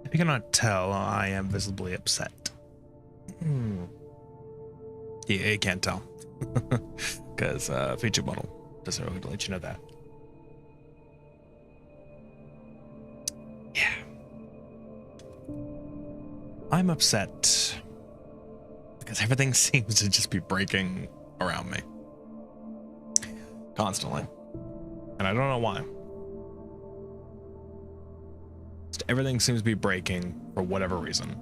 If you cannot tell, I am visibly upset. Yeah, you can't tell. Because feature model doesn't really let you know that. Yeah. I'm upset because everything seems to just be breaking around me. Constantly. And I don't know why. Just everything seems to be breaking for whatever reason.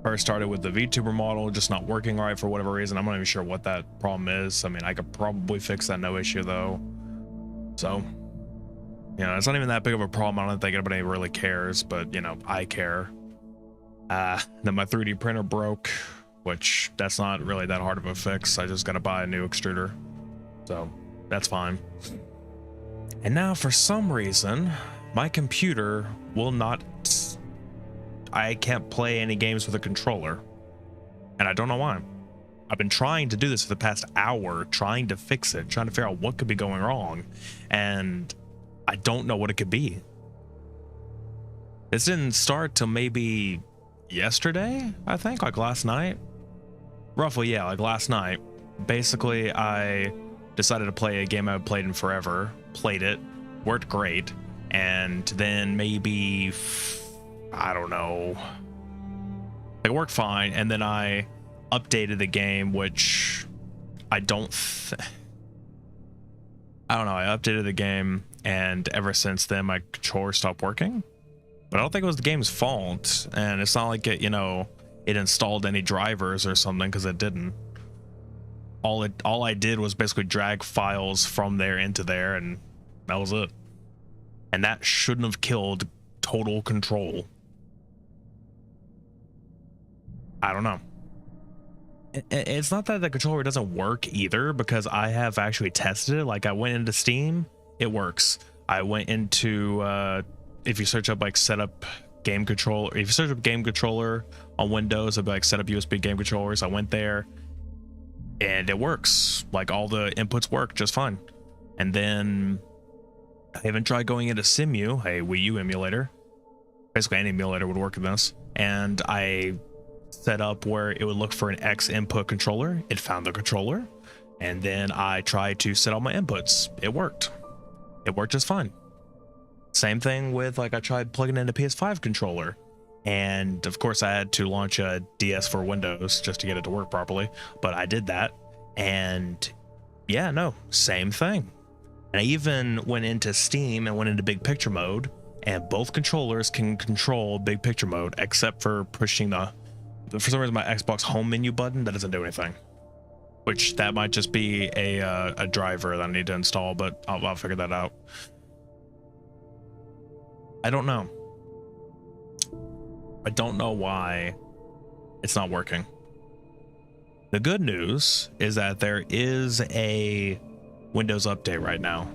First started with the VTuber model just not working right for whatever reason. I'm not even sure what that problem is. I mean, I could probably fix that, no issue though. So, you know, it's not even that big of a problem. I don't think anybody really cares, but you know, I care. Then my 3D printer broke, which that's not really that hard of a fix. I just got to buy a new extruder. So that's fine. And now for some reason, my computer will not, I can't play any games with a controller. And I don't know why. I've been trying to do this for the past hour, trying to fix it, trying to figure out what could be going wrong. And I don't know what it could be. This didn't start till maybe yesterday, I think, like last night. Roughly, yeah, like last night. Basically, I decided to play a game I haven't played in forever, played it, worked great, and then maybe, I don't know, it worked fine, and then I updated the game, which I don't know, I updated the game, and ever since then my controller stopped working. But I don't think it was the game's fault, and it's not like it, you know, it installed any drivers or something, because it didn't. All I did was basically drag files from there into there, and that was it. And that shouldn't have killed total control. I don't know. It's not that the controller doesn't work either, because I have actually tested it. Like, I went into Steam, it works. I went into if you search up like setup game controller, if you search up game controller on Windows, it'll be like setup USB game controllers. I went there and it works. Like, all the inputs work just fine. And then I even tried going into Simu, a Wii U emulator. Basically any emulator would work in this. And I set up where it would look for an X input controller. It found the controller. And then I tried to set all my inputs. It worked. It worked just fine. Same thing with, like, I tried plugging in a PS5 controller. And of course I had to launch a DS for Windows just to get it to work properly. But I did that. And yeah, no, same thing. And I even went into Steam and went into big picture mode, and both controllers can control big picture mode, except for pushing for some reason my Xbox home menu button, that doesn't do anything. Which that might just be a driver that I need to install, but I'll figure that out. I don't know. I don't know why it's not working. The good news is that there is a Windows update right now.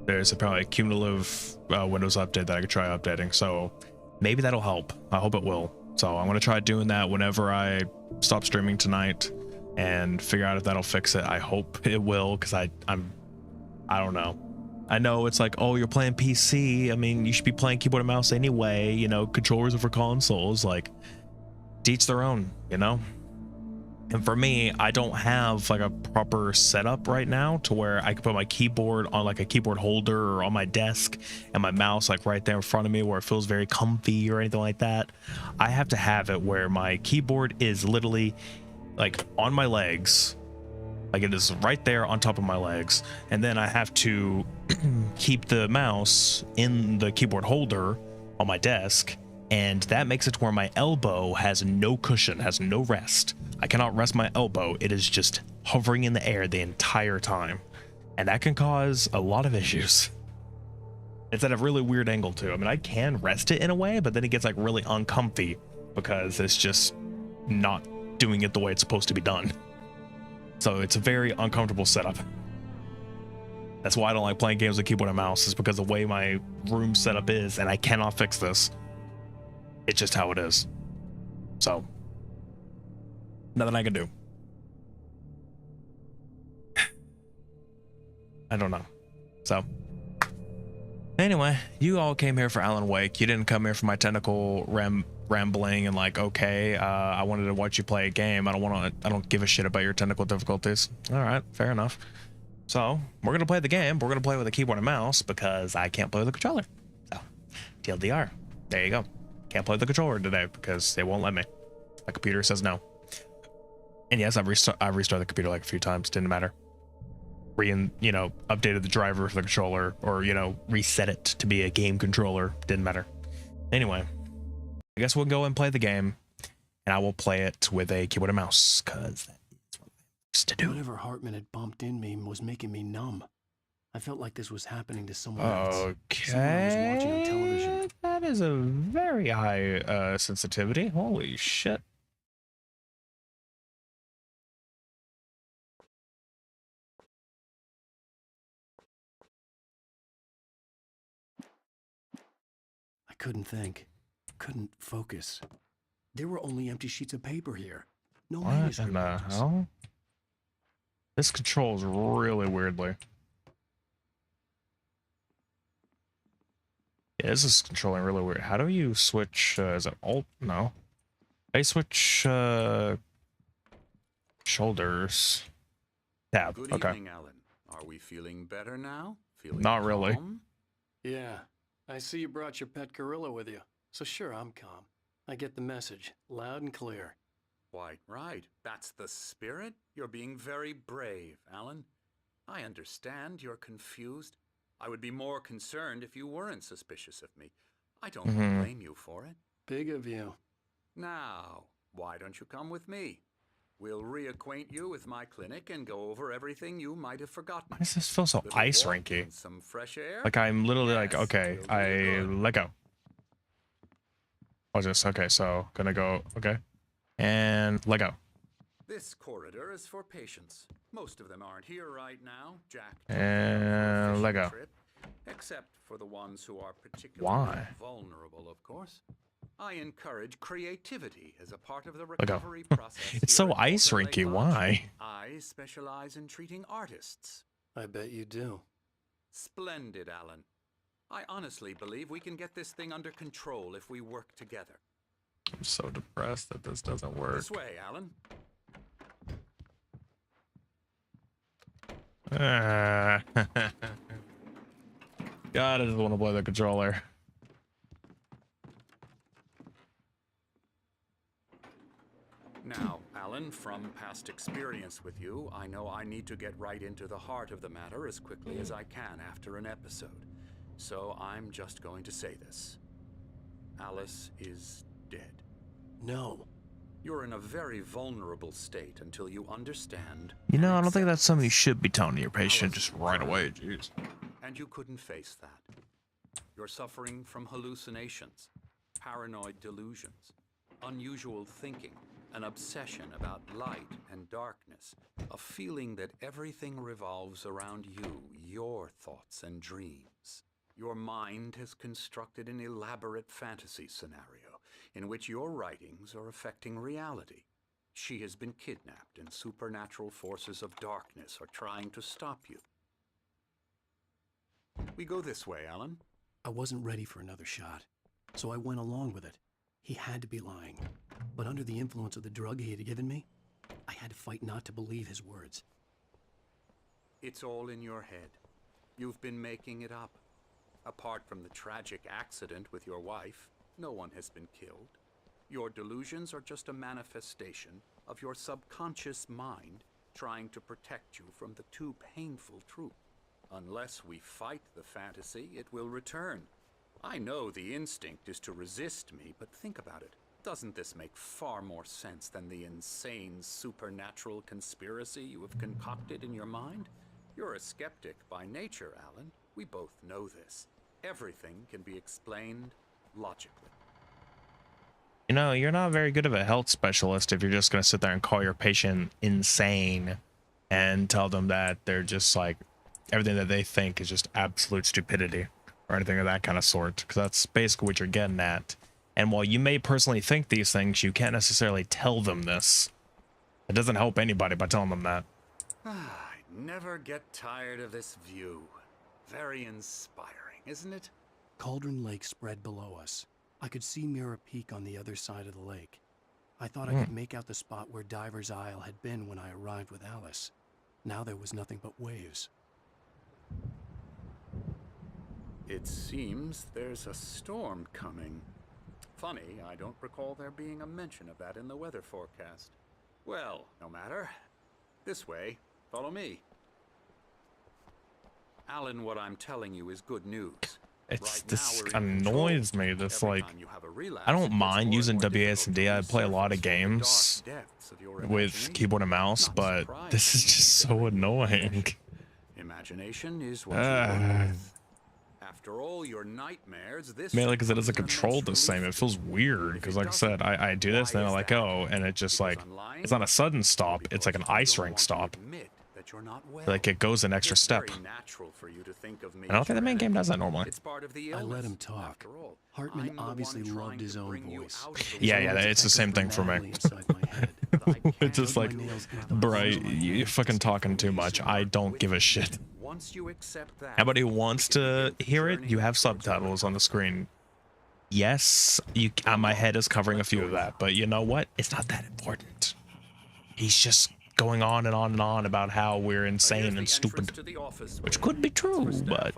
There's probably a cumulative Windows update that I could try updating, so maybe that'll help. I hope it will. So I'm going to try doing that whenever I stop streaming tonight and figure out if that'll fix it. I hope it will, because I don't know. I know it's like, oh, you're playing PC. I mean, you should be playing keyboard and mouse anyway. You know, controllers are for consoles. Like, to each their own, you know? And for me, I don't have like a proper setup right now to where I can put my keyboard on like a keyboard holder or on my desk, and my mouse like right there in front of me where it feels very comfy or anything like that. I have to have it where my keyboard is literally like on my legs. Like, it is right there on top of my legs. And then I have to keep the mouse in the keyboard holder on my desk. And that makes it to where my elbow has no cushion, has no rest. I cannot rest my elbow. It is just hovering in the air the entire time. And that can cause a lot of issues. It's at a really weird angle too. I mean, I can rest it in a way, but then it gets like really uncomfy because it's just not doing it the way it's supposed to be done. So it's a very uncomfortable setup. That's why I don't like playing games with keyboard and mouse, is because the way my room setup is, and I cannot fix this. It's just how it is. So, nothing I can do. I don't know. So, Anyway, you all came here for Alan Wake. You didn't come here for my tentacle rambling and like, okay, I wanted to watch you play a game. I don't give a shit about your technical difficulties. All right, fair enough. So we're going to play the game. We're going to play with a keyboard and mouse because I can't play with a controller. So TLDR, there you go. Can't play with the controller today because they won't let me. My computer says no. And yes, I've restarted the computer like a few times. Didn't matter. Updated the driver for the controller, or reset it to be a game controller. Didn't matter. Anyway, I guess we'll go and play the game, and I will play it with a keyboard and mouse because that is what I used to do. Whatever Hartman had bumped in me was making me numb. I felt like this was happening to someone else. Okay, Someone I was watching on television. That is a very high sensitivity. Holy shit. I couldn't think. Couldn't focus. There were only empty sheets of paper here. No What manuscript in the pages. hell? This controls really weirdly. Yeah, this is controlling really weird. How do you switch? Is it Alt? No. I switch shoulders. Tab. Good Okay. evening, Alan. Are we feeling better now? Feeling Not really. calm? Yeah. I see you brought your pet gorilla with you. So sure, I'm calm. I get the message, loud and clear. Quite right. That's the spirit. You're being very brave, Alan. I understand you're confused. I would be more concerned if you weren't suspicious of me. I don't blame you for it. Big of you. Now, why don't you come with me? We'll reacquaint you with my clinic and go over everything you might have forgotten. Why does this feel so Little ice walk rinky? and some fresh air. Like I'm literally like, Yes, okay, will do you I good. let go. What's this? Okay, so gonna go, okay. And let go. This corridor is for patients. Most of them aren't here right now. Jack. And let go. Trip, except for the ones who are particularly Why? vulnerable, of course. I encourage creativity as a part of the go. recovery process. It's here so at ice Silver Lake rinky. Lodge. Why? I specialize in treating artists. I bet you do. Splendid, Alan. I honestly believe we can get this thing under control if we work together. I'm so depressed that this doesn't work. This way, Alan. God, I just want to play the controller. Now, Alan, from past experience with you, I know I need to get right into the heart of the matter as quickly as I can after an episode. So I'm just going to say this. Alice is dead. No. You're in a very vulnerable state until you understand. You know, and I don't think accept that's something you this. should be telling your patient Alice just right died, away. Jeez. And you couldn't face that. You're suffering from hallucinations, paranoid delusions, unusual thinking, an obsession about light and darkness, a feeling that everything revolves around you, your thoughts and dreams. Your mind has constructed an elaborate fantasy scenario in which your writings are affecting reality. She has been kidnapped and supernatural forces of darkness are trying to stop you. We go this way, Alan. I wasn't ready for another shot, so I went along with it. He had to be lying. But under the influence of the drug he had given me, I had to fight not to believe his words. It's all in your head. You've been making it up. Apart from the tragic accident with your wife, no one has been killed. Your delusions are just a manifestation of your subconscious mind trying to protect you from the too painful truth. Unless we fight the fantasy, it will return. I know the instinct is to resist me, but think about it. Doesn't this make far more sense than the insane supernatural conspiracy you have concocted in your mind? You're a skeptic by nature, Alan. We both know this. Everything can be explained logically. You know, you're not very good of a health specialist if you're just going to sit there and call your patient insane and tell them that they're just like, everything that they think is just absolute stupidity or anything of that kind of sort, because that's basically what you're getting at. And while you may personally think these things, you can't necessarily tell them this. It doesn't help anybody by telling them that. I never get tired of this view. Very inspiring. isn't it? Cauldron Lake spread below us. I could see Mirror Peak on the other side of the lake. I thought I could make out the spot where Diver's Isle had been when I arrived with Alice. Now there was nothing but waves. It seems there's a storm coming. Funny, I don't recall there being a mention of that in the weather forecast. Well, no matter. This way. Follow me. Alan, what I'm telling you is good news. This annoys me. This, like, I don't mind using WASD. I play a lot of games with keyboard and mouse, but this is just so annoying. Imagination is what you work with. After all your nightmares, this Mainly because it doesn't control the same. It feels weird because, like I said, I do this and then I let go, and it just, like, it's not a sudden stop. It's like an ice rink stop. Like, it goes an extra step. I don't think the main game does that normally. I let him talk. Hartman obviously loved his own voice. Yeah, it's the same thing for me. It's just like, bro, you're fucking talking too much. I don't give a shit. Everybody wants to hear it. You have subtitles on the screen. Yes, my head is covering a few of that, but you know what? It's not that important. He's just going on and on and on about how we're insane and stupid, which could be true, but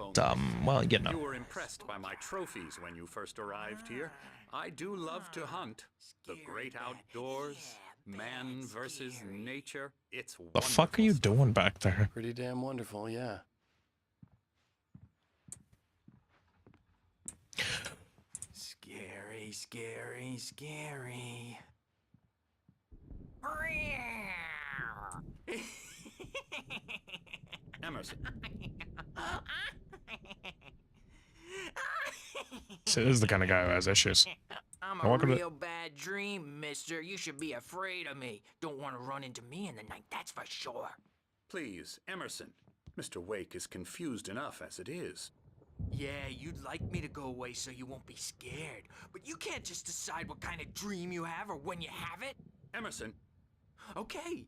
well, you know. You were impressed by my trophies when you first arrived here. I do love to hunt. The great outdoors, man versus nature. It's wonderful. The fuck are you doing back there? Pretty damn wonderful, yeah. Scary, scary, scary. Emerson. See, this is the kind of guy who has issues. I'm a real bad dream, mister. You should be afraid of me. Don't want to run into me in the night, that's for sure. Please, Emerson. Mr. Wake is confused enough as it is. Yeah, you'd like me to go away so you won't be scared. But you can't just decide what kind of dream you have or when you have it. Emerson. Okay.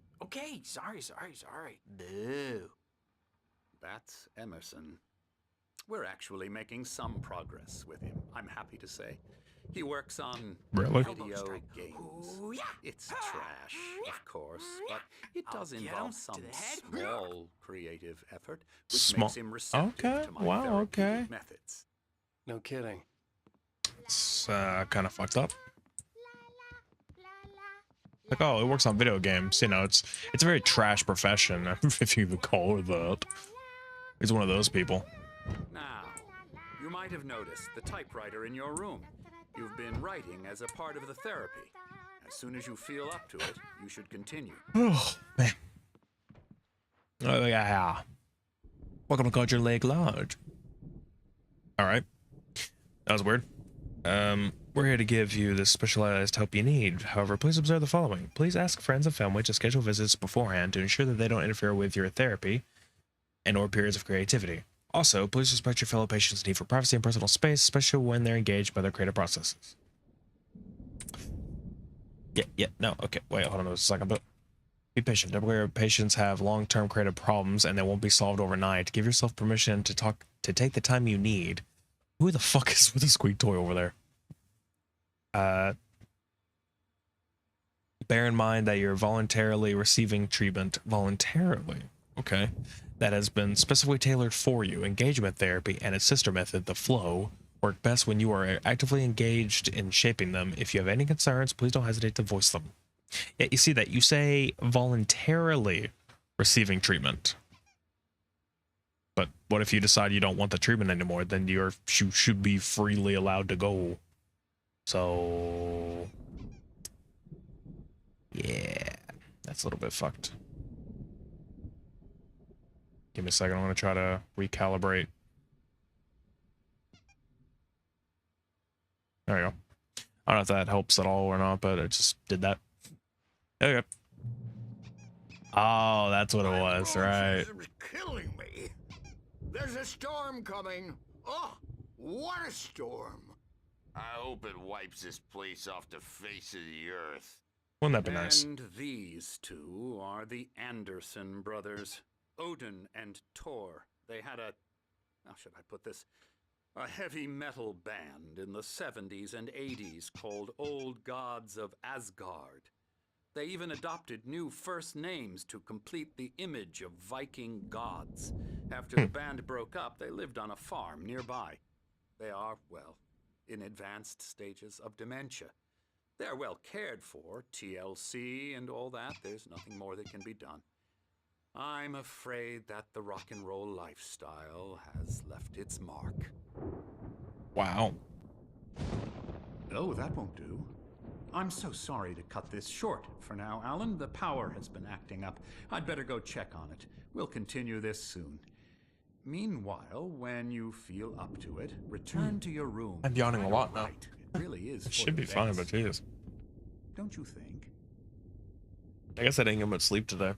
Sorry. Boo. That's Emerson. We're actually making some progress with him, I'm happy to say. He works on Really? video games. Ooh, yeah. It's trash, of course, but it does involve some small creative effort, which makes him receptive to my therapeutic methods. No kidding. It's kind of fucked up. Like, oh, it works on video games. You know, it's a very trash profession, if you even call it that. He's one of those people. Now, you might have noticed the typewriter in your room. You've been writing as a part of the therapy. As soon as you feel up to it, you should continue. Oh, man. Oh, yeah. Welcome to Cauldron Lake Lodge. Alright. That was weird. We're here to give you the specialized help you need. However, please observe the following. Please ask friends and family to schedule visits beforehand to ensure that they don't interfere with your therapy and or periods of creativity. Also, please respect your fellow patients' need for privacy and personal space, especially when they're engaged by their creative processes. No, okay, wait, hold on a second. But be patient. Typically, patients have long-term creative problems and they won't be solved overnight. Give yourself permission to take the time you need. Who the fuck is with a squeak toy over there? Bear in mind that you're voluntarily receiving treatment voluntarily. Okay. That has been specifically tailored for you. Engagement therapy and its sister method, the flow, work best when you are actively engaged in shaping them. If you have any concerns, please don't hesitate to voice them. Yeah, you see that you say voluntarily receiving treatment. But what if you decide you don't want the treatment anymore? Then you should be freely allowed to go. So yeah, that's a little bit fucked. Give me a second. I'm going to try to recalibrate. There we go. I don't know if that helps at all or not, but it just did that. There we go. Oh, that's what it was, right? It's killing me. There's a storm coming. Oh, what a storm. I hope it wipes this place off the face of the earth. Wouldn't that be nice? And these two are the Anderson brothers. Odin and Tor. They had how should I put this? A heavy metal band in the 70s and 80s called Old Gods of Asgard. They even adopted new first names to complete the image of Viking gods. After the band broke up, they lived on a farm nearby. They are, well, in advanced stages of dementia. They're well cared for, TLC and all that. There's nothing more that can be done. I'm afraid that the rock and roll lifestyle has left its mark. Wow. Oh, that won't do. I'm so sorry to cut this short for now, Alan. The power has been acting up. I'd better go check on it. We'll continue this soon. Meanwhile, when you feel up to it, return to your room. I'm yawning a lot now. Right. It really is. It should be fine, but geez. Don't you think? I guess I didn't get much sleep today.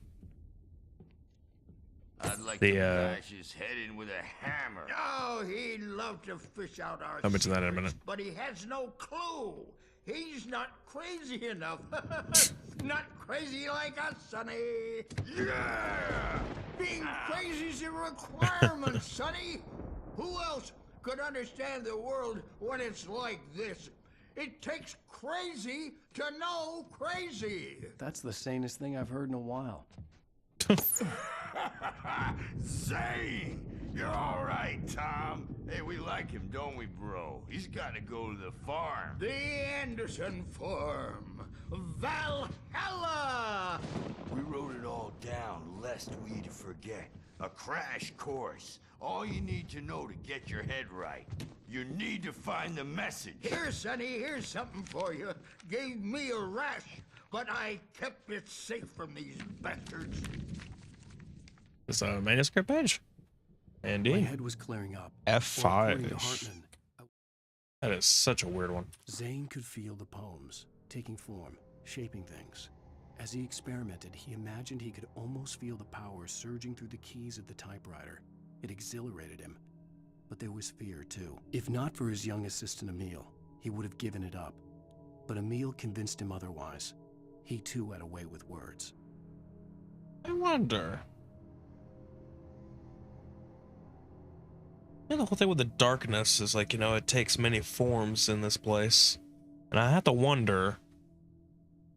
I'd like to bash his head in with a hammer. Oh, he'd love to fish out our I'll mention that in a minute. secrets, but he has no clue. He's not crazy enough. Not crazy like us, Sonny. Yeah! Being crazy's a requirement, Sonny. Who else could understand the world when it's like this? It takes crazy to know crazy. That's the sanest thing I've heard in a while. Zane! You're all right, Tom. Hey, we like him, don't we, bro? He's got to go to the farm. The Anderson Farm. Valhalla! We wrote it all down, lest we forget. A crash course. All you need to know to get your head right. You need to find the message. Here, Sonny, here's something for you. Gave me a rash, but I kept it safe from these bastards. It's a manuscript page. My Indeed. head was clearing up. F5 According to -ish. Hartman, That is such a weird one. Zane could feel the poems, taking form, shaping things. As he experimented, he imagined he could almost feel the power surging through the keys of the typewriter. It exhilarated him. But there was fear, too. If not for his young assistant Emil, he would have given it up. But Emil convinced him otherwise. He, too, had a way with words. I wonder. Yeah, the whole thing with the darkness is like, you know, it takes many forms in this place. And I have to wonder,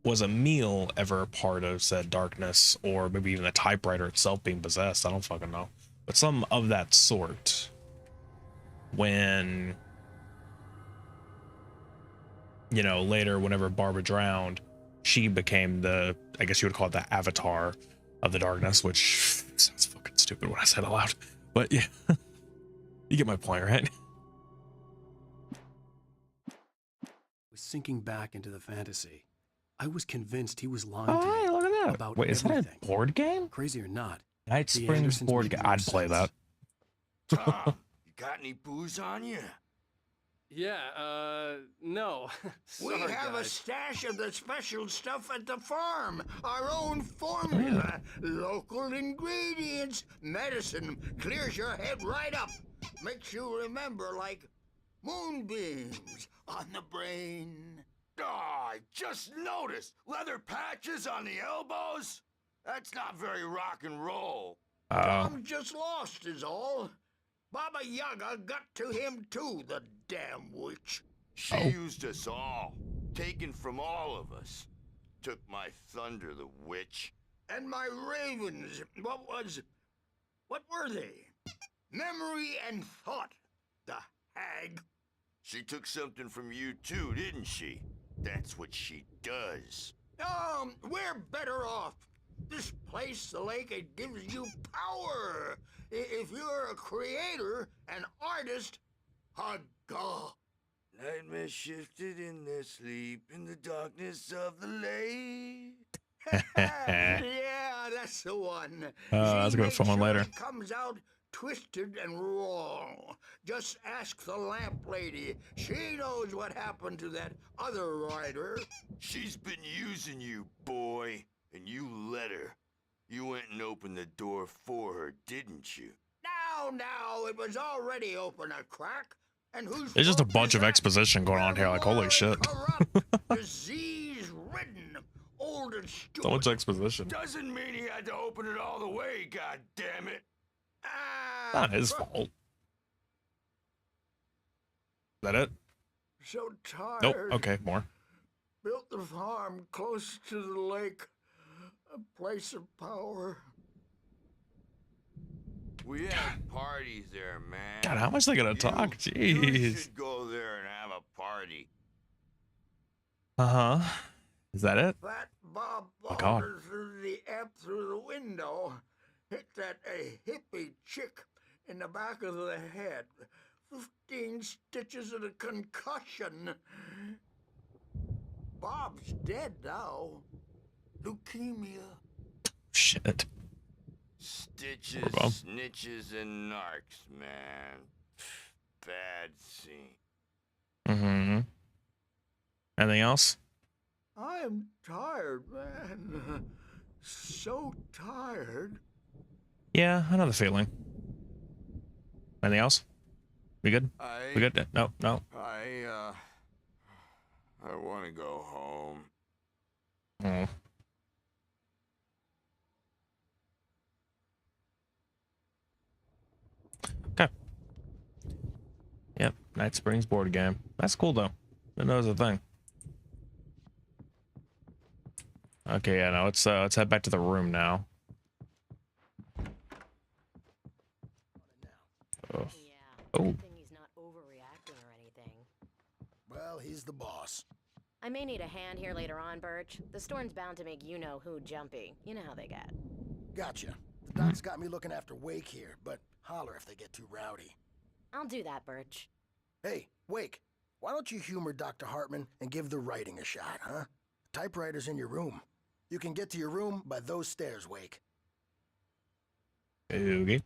was Emil ever a part of said darkness, or maybe even the typewriter itself being possessed? I don't fucking know. But some of that sort. When, you know, later, whenever Barbara drowned, she became the, I guess you would call it the avatar of the darkness, which sounds fucking stupid when I said it aloud. But yeah, you get my point, right? Was sinking back into the fantasy. I was convinced he was lying Oh, to hey, me look at that. about Wait, is that everything. a board game? Crazy or not, Night the Springs Andersons board made game. more I'd play sense. that. Tom, you got any booze on you? Yeah, no. We Sorry, have a guys. stash of the special stuff at the farm. Our own formula. Local ingredients. Medicine clears your head right up. Makes you remember like moonbeams on the brain. Oh, I just noticed. Leather patches on the elbows? That's not very rock and roll. Tom just lost is all. Baba Yaga got to him too, the damn witch. She used us all. Taken from all of us. Took my thunder, the witch. And my ravens, what were they? Memory and thought, the hag. She took something from you too, didn't she? That's what she does. We're better off. This place, the lake, it gives you power. If you're a creator, an artist, a god. Nightmare shifted in their sleep in the darkness of the lake. Yeah, that's the one. that's a good She one makes later. It comes out twisted and wrong. Just ask the lamp lady. She knows what happened to that other writer. She's been using you, boy, and you let her. You went and opened the door for her, didn't you? Now, it was already open a crack. And who's There's just a bunch of exposition going on here, like, holy shit. Disease-ridden, old and stupid. So much exposition. Doesn't mean he had to open it all the way, goddammit. Not his fault. that it? So tired. Nope. Okay, more. Built the farm close to the lake. A place of power. We had parties there, man. God, how much they gonna talk? You Jeez. should go there and have a party. Uh-huh. Is that it? Fat Bob Oh, God. wandered through the amp through the window. Hit that a hippie chick in the back of the head. 15 stitches and a concussion. Bob's dead now. Leukemia. Shit. Stitches, Bob. snitches, and narcs, man. Bad scene. Mm-hmm. Anything else? I am tired, man. So tired. Yeah, I know the feeling. Anything else? We good? We good? No, no. I want to go home. Oh. Okay. Yep, Night Springs board game. That's cool though. Didn't know it was a thing. Okay, yeah, no, let's head back to the room now. Oh. Yeah, Oh. good thing he's not overreacting or anything. Well, he's the boss. I may need a hand here later on, Birch. The storm's bound to make you-know-who jumpy. You know how they get. Gotcha. The doc's got me looking after Wake here, but holler if they get too rowdy. I'll do that, Birch. Hey, Wake, why don't you humor Dr. Hartman and give the writing a shot, huh? Typewriter's in your room. You can get to your room by those stairs, Wake. Okay.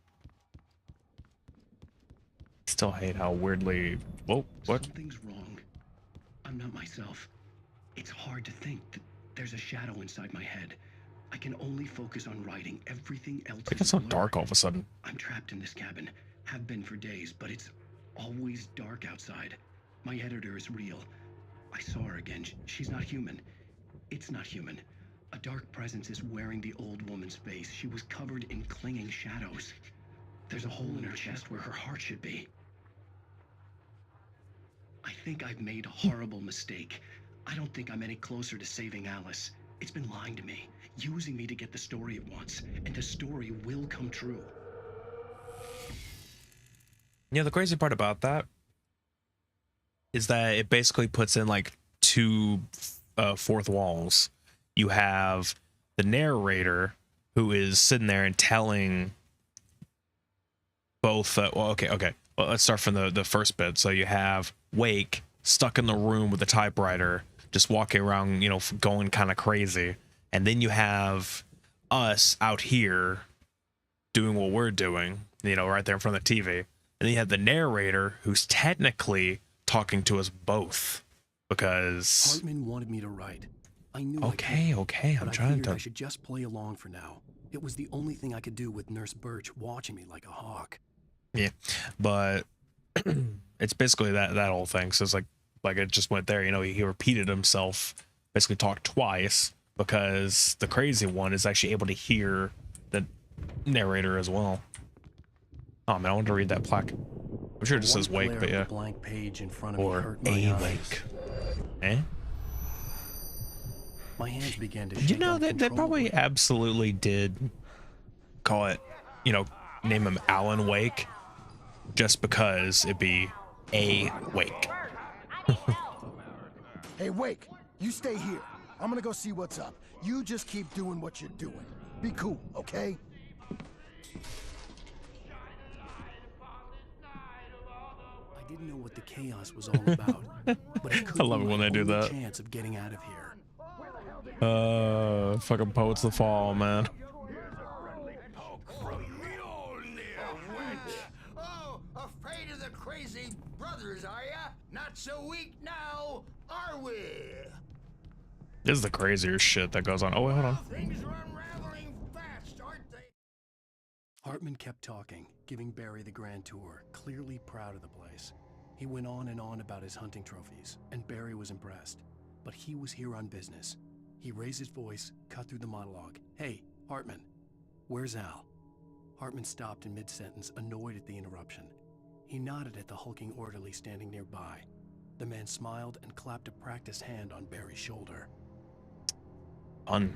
Still hate how weirdly... Whoa, what? Something's wrong. I'm not myself. It's hard to think that there's a shadow inside my head. I can only focus on writing. Everything else It gets is so a blur. dark all of a sudden. I'm trapped in this cabin. Have been for days, but it's always dark outside. My editor is real. I saw her again. She's not human. It's not human. A dark presence is wearing the old woman's face. She was covered in clinging shadows. There's a hole in her chest where her heart should be. I think I've made a horrible mistake. I don't think I'm any closer to saving Alice. It's been lying to me, using me to get the story it wants, and the story will come true. Yeah, the crazy part about that is that it basically puts in like two fourth walls. You have the narrator who is sitting there and telling both. Well, okay. Well, let's start from the first bit. So you have Wake stuck in the room with the typewriter, just walking around, you know, going kind of crazy. And then you have us out here doing what we're doing, you know, right there in front of the TV. And then you have the narrator who's technically talking to us both because... Hartman wanted me to write. I knew Okay, I'm trying to... I should just play along for now. It was the only thing I could do with Nurse Birch watching me like a hawk. Yeah, but it's basically that whole thing. So it's like it just went there, you know, he repeated himself, basically talked twice because the crazy one is actually able to hear the narrator as well. Oh man, I want to read that plaque. I'm sure it just says Wake, but yeah. Blank page in front of me Or hurt my a eyes. Wake. Eh? My hands began to You shake know, they probably uncontrollably. absolutely did call it, you know, name him Alan Wake just because it'd be a Wake. Hey, Wake, you stay here. I'm gonna go see what's up. You just keep doing what you're doing. Be cool, okay? I didn't know what the chaos was all about, but it could I love be it when my they do only that. chance of getting out of here. Fucking Poets the Fall, man. Oh, afraid of the crazy brothers, are ya? Not so weak now, are we? This is the crazier shit that goes on. Oh, wait, hold on. Things are unraveling fast, aren't they? Hartman kept talking, giving Barry the grand tour, clearly proud of the place. He went on and on about his hunting trophies, and Barry was impressed. But he was here on business. He raised his voice, cut through the monologue. Hey, Hartman, where's Al? Hartman stopped in mid-sentence, annoyed at the interruption. He nodded at the hulking orderly standing nearby. The man smiled and clapped a practiced hand on Barry's shoulder. Fun.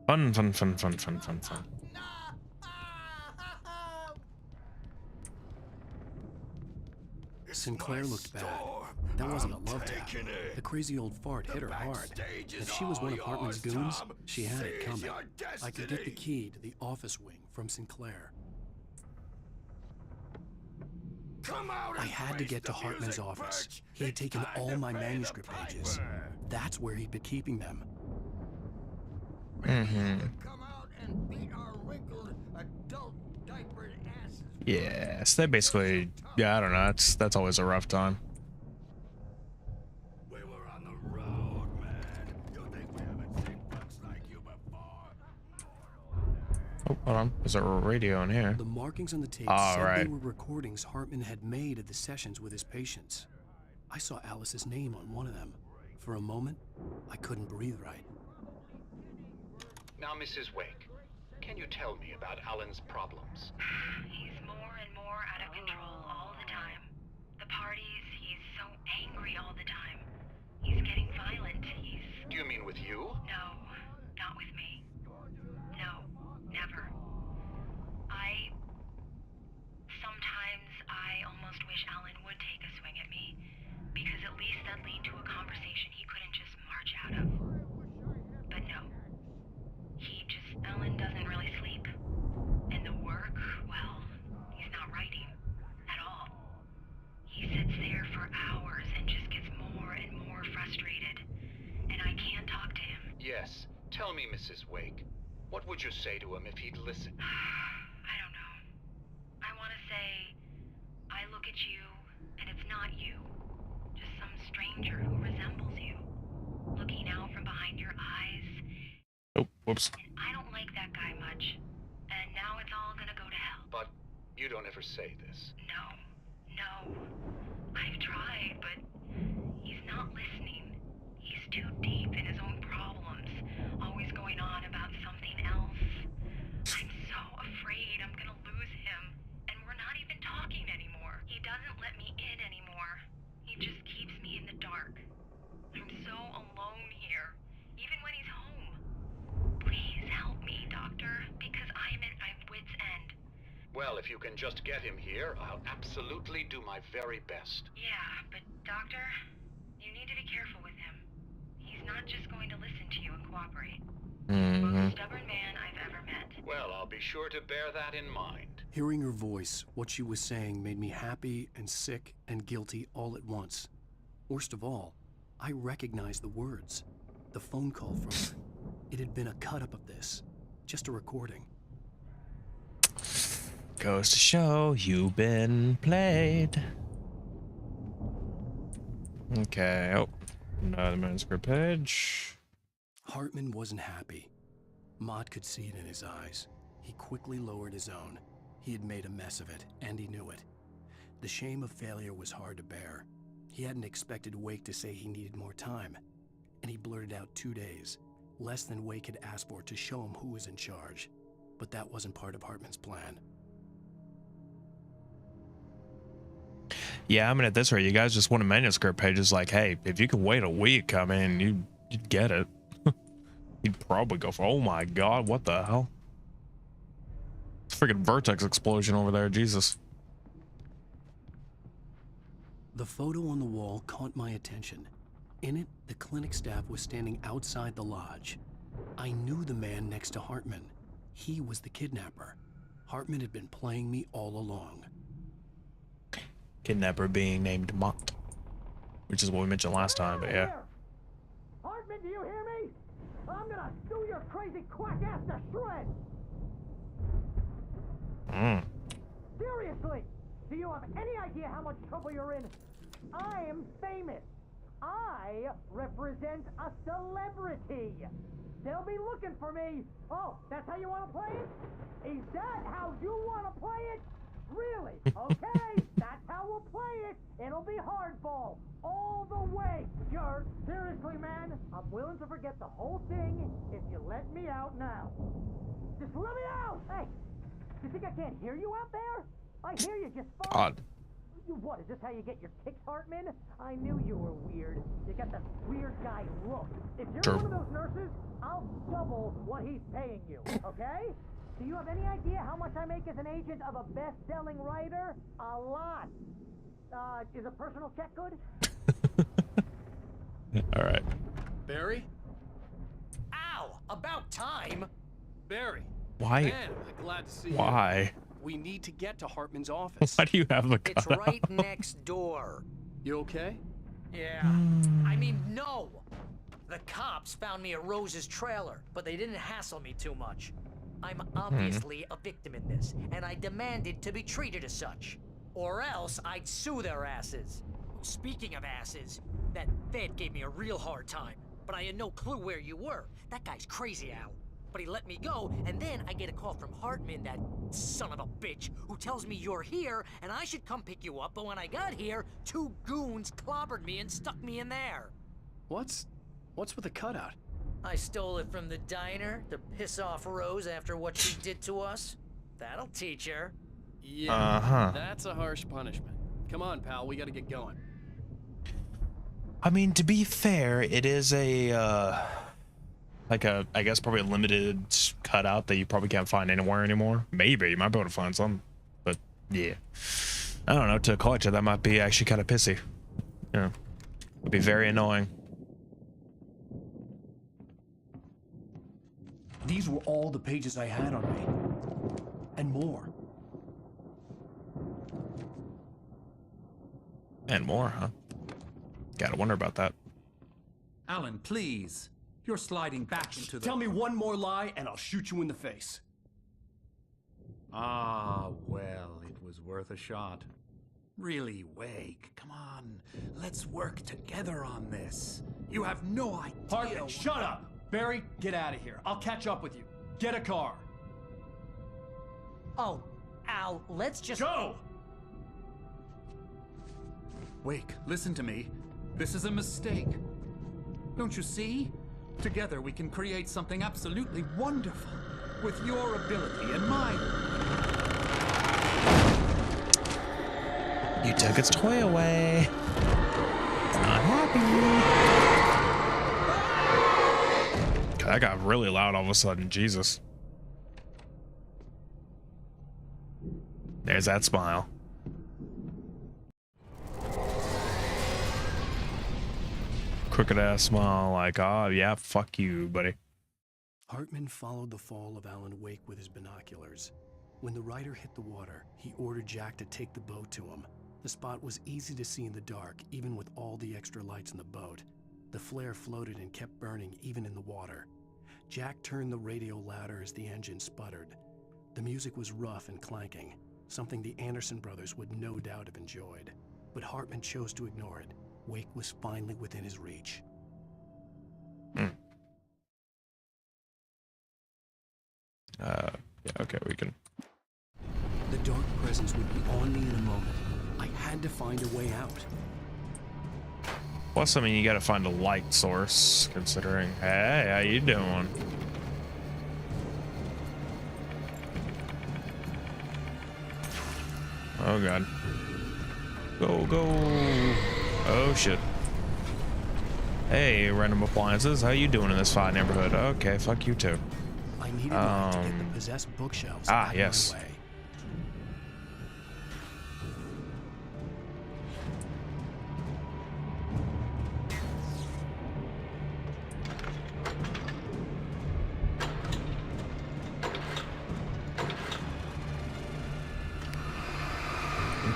Fun, fun, fun, fun, fun, fun, fun. Sinclair looked bad. That wasn't a love tap. The crazy old fart hit her hard. If she was one of Hartman's goons, she had it coming. I could get the key to the office wing from Sinclair. I had to get to Hartman's office. He had taken all my manuscript pages. That's where he'd been keeping them. Yeah, so they basically, yeah, I don't know. That's always a rough time. We were on the road, man. You think we haven't seen bucks like you before? Oh, hold on. There's a radio in here. The markings on the tape Oh, said right. they were recordings Hartman had made of the sessions with his patients. I saw Alice's name on one of them. For a moment, I couldn't breathe right. Now, Mrs. Wake, can you tell me about Alan's problems? He's more and more out of control all the time. The parties, he's so angry all the time. He's getting violent. Do you mean with you? No, not with me. No, never. Sometimes I almost wish Alan would take a swing at me, because at least that'd lead to a conversation he couldn't just march out of. But no. Alan doesn't really sleep. And the work, well, he's not writing at all. He sits there for hours and just gets more and more frustrated. And I can't talk to him. Yes. Tell me, Mrs. Wake, what would you say to him if he'd listen? I don't know. I want to say, I look at you, and it's not you. Just some stranger who resembles you. Looking out from behind your eyes. Oh, whoops. I don't like that guy much, and now it's all gonna go to hell. But you don't ever say this. No. I've tried, but he's not listening. He's too deep in his own problems, always going on about something else. I'm so afraid I'm gonna lose him, and we're not even talking anymore. He doesn't let me in anymore. He just keeps me in the dark. I'm so alone here, even when he's home. Please help me, Doctor, because I'm at my wit's end. Well, if you can just get him here, I'll absolutely do my very best. Yeah, but Doctor, you need to be careful with him. He's not just going to listen to you and cooperate. He's the most stubborn man I've ever met. Well, I'll be sure to bear that in mind. Hearing her voice, what she was saying made me happy and sick and guilty all at once. Worst of all, I recognized the words. The phone call from her. It had been a cut-up of this. Just a recording. Goes to show you've been played. Okay. Oh, another manuscript page. Hartman wasn't happy. Mott could see it in his eyes. He quickly lowered his own. He had made a mess of it, and he knew it. The shame of failure was hard to bear. He hadn't expected Wake to say he needed more time, and he blurted out 2 days, less than Wake had asked for to show him who was in charge. But that wasn't part of Hartman's plan. Yeah, I mean, at this rate, you guys just want a manuscript page. It's like, hey, if you could wait a week, I mean, you'd get it. You'd probably go for, oh my god, what the hell? It's a freaking vertex explosion over there, Jesus. The photo on the wall caught my attention. In it, the clinic staff was standing outside the lodge. I knew the man next to Hartman. He was the kidnapper. Hartman had been playing me all along. Kidnapper being named Mott, which is what we mentioned last time, but yeah. Hartman, do you hear me? I'm gonna sue your crazy quack ass to shreds! Seriously, do you have any idea how much trouble you're in? I am famous. I represent a celebrity. They'll be looking for me. Oh, that's how you want to play it? Is that how you want to play it? Really? Okay, that's how we'll play it. It'll be hardball all the way, jerk. Seriously, man, I'm willing to forget the whole thing if you let me out now. Just let me out! Hey, you think I can't hear you out there? I hear you just fine. Odd. What, is this how you get your kicks, Hartman? I knew you were weird. You got the weird guy look. If you're one of those nurses, I'll double what he's paying you, okay? Do you have any idea how much I make as an agent of a best-selling writer? A lot. Is a personal check good? All right. Barry? Ow! About time! Barry. Why? Man, I'm glad to see you. Why? We need to get to Hartman's office. Why do you have the It's cutout? right next door. You okay? Yeah. I mean, no! The cops found me at Rose's trailer, but they didn't hassle me too much. I'm obviously a victim in this, and I demanded to be treated as such. Or else I'd sue their asses. Speaking of asses, that Fed gave me a real hard time, but I had no clue where you were. That guy's crazy, Al. But he let me go, and then I get a call from Hartman, that son of a bitch, who tells me you're here, and I should come pick you up, but when I got here, 2 goons clobbered me and stuck me in there. What's with the cutout? I stole it from the diner to piss off Rose after what she did to us. That'll teach her. Yeah, that's a harsh punishment. Come on, pal, we gotta get going. I mean, to be fair, it is a like a, I guess probably a limited cutout that you probably can't find anywhere anymore. Maybe you might be able to find some, but yeah, I don't know. To a collector, that might be actually kind of pissy. Yeah, it'd be very annoying. These were all the pages I had on me. And more. And more, huh? Gotta wonder about that. Alan, please. You're sliding back into the... Tell me one more lie and I'll shoot you in the face. Ah, well, it was worth a shot. Really, Wake, come on. Let's work together on this. You have no idea... Hartman, shut up! Barry, get out of here. I'll catch up with you. Get a car. Oh, Al, let's just... Go! Wake, listen to me. This is a mistake. Don't you see? Together we can create something absolutely wonderful. With your ability and mine. You took its toy away. It's not happy. That got really loud all of a sudden. Jesus. There's that smile. Crooked ass smile, like, oh yeah, fuck you, buddy. Hartman followed the fall of Alan Wake with his binoculars. When the rider hit the water, he ordered Jack to take the boat to him. The spot was easy to see in the dark, even with all the extra lights in the boat. The flare floated and kept burning even in the water. Jack turned the radio louder as the engine sputtered. The music was rough and clanking, something the Anderson brothers would no doubt have enjoyed. But Hartman chose to ignore it. Wake was finally within his reach. Yeah, okay, we can. The dark presence would be on me in a moment. I had to find a way out. Plus, I mean, you gotta find a light source, considering. Hey, how you doing? Oh god. Go, go. Oh shit. Hey, random appliances, how you doing in this fine neighborhood? Okay, fuck you too. I needed light to get the possessed bookshelves out of yes. my way.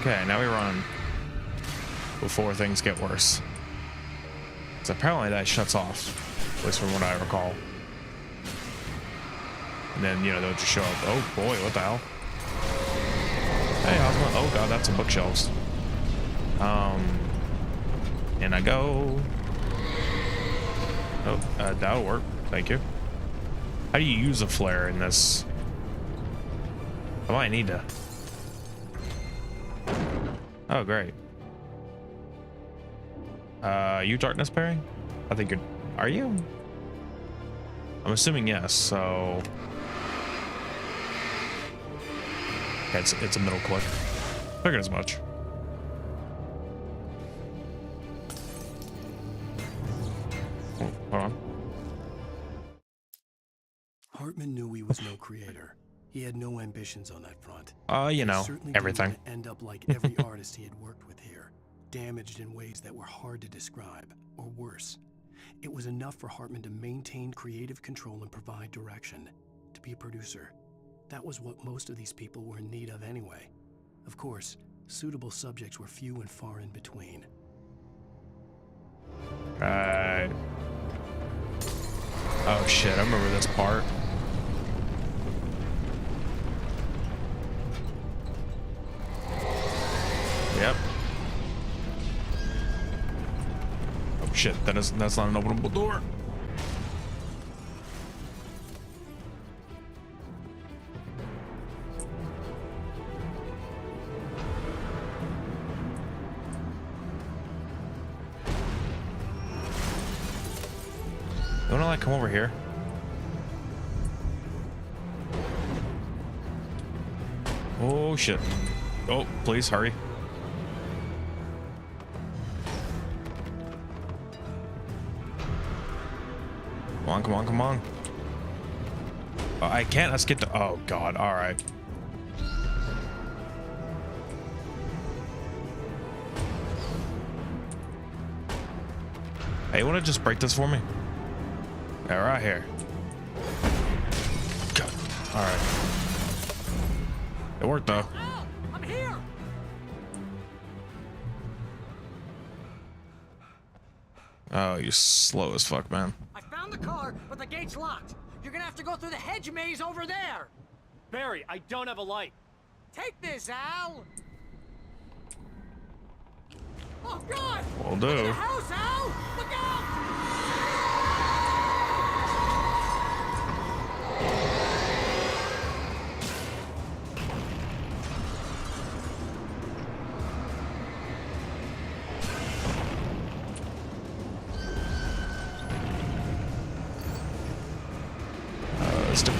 Okay, now we run before things get worse. So apparently that shuts off, at least from what I recall. And then, you know, they'll just show up. Oh boy, what the hell? Hey, oh god, that's some bookshelves. And I go. Oh, that'll work. Thank you. How do you use a flare in this? I might need to. Oh, great. You darkness pairing? I think you're... Are you? I'm assuming yes, so... Okay, it's a middle click. Figured as much. Oh, hold on. Hartman knew he was no creator. He had no ambitions on that front. You He know, certainly everything. didn't want to end up like every artist he had worked with here, damaged in ways that were hard to describe, or worse. It was enough for Hartman to maintain creative control and provide direction, to be a producer. That was what most of these people were in need of anyway. Of course, suitable subjects were few and far in between. Right. Oh shit, I remember this part. Yep. Oh shit, that's not an openable door. You wanna like come over here? Oh shit. Oh, please hurry. Come on, come on, come on. Oh, I can't. Let's get to. Oh god. All right. Hey, you want to just break this for me? Yeah, right here. Go. All right. It worked though. Al, I'm here. Oh, you're slow as fuck, man. I found the car, but the gate's locked. You're gonna have to go through the hedge maze over there. Barry, I don't have a light. Take this, Al. Oh God! Will Look at do. the house, Al! Look out!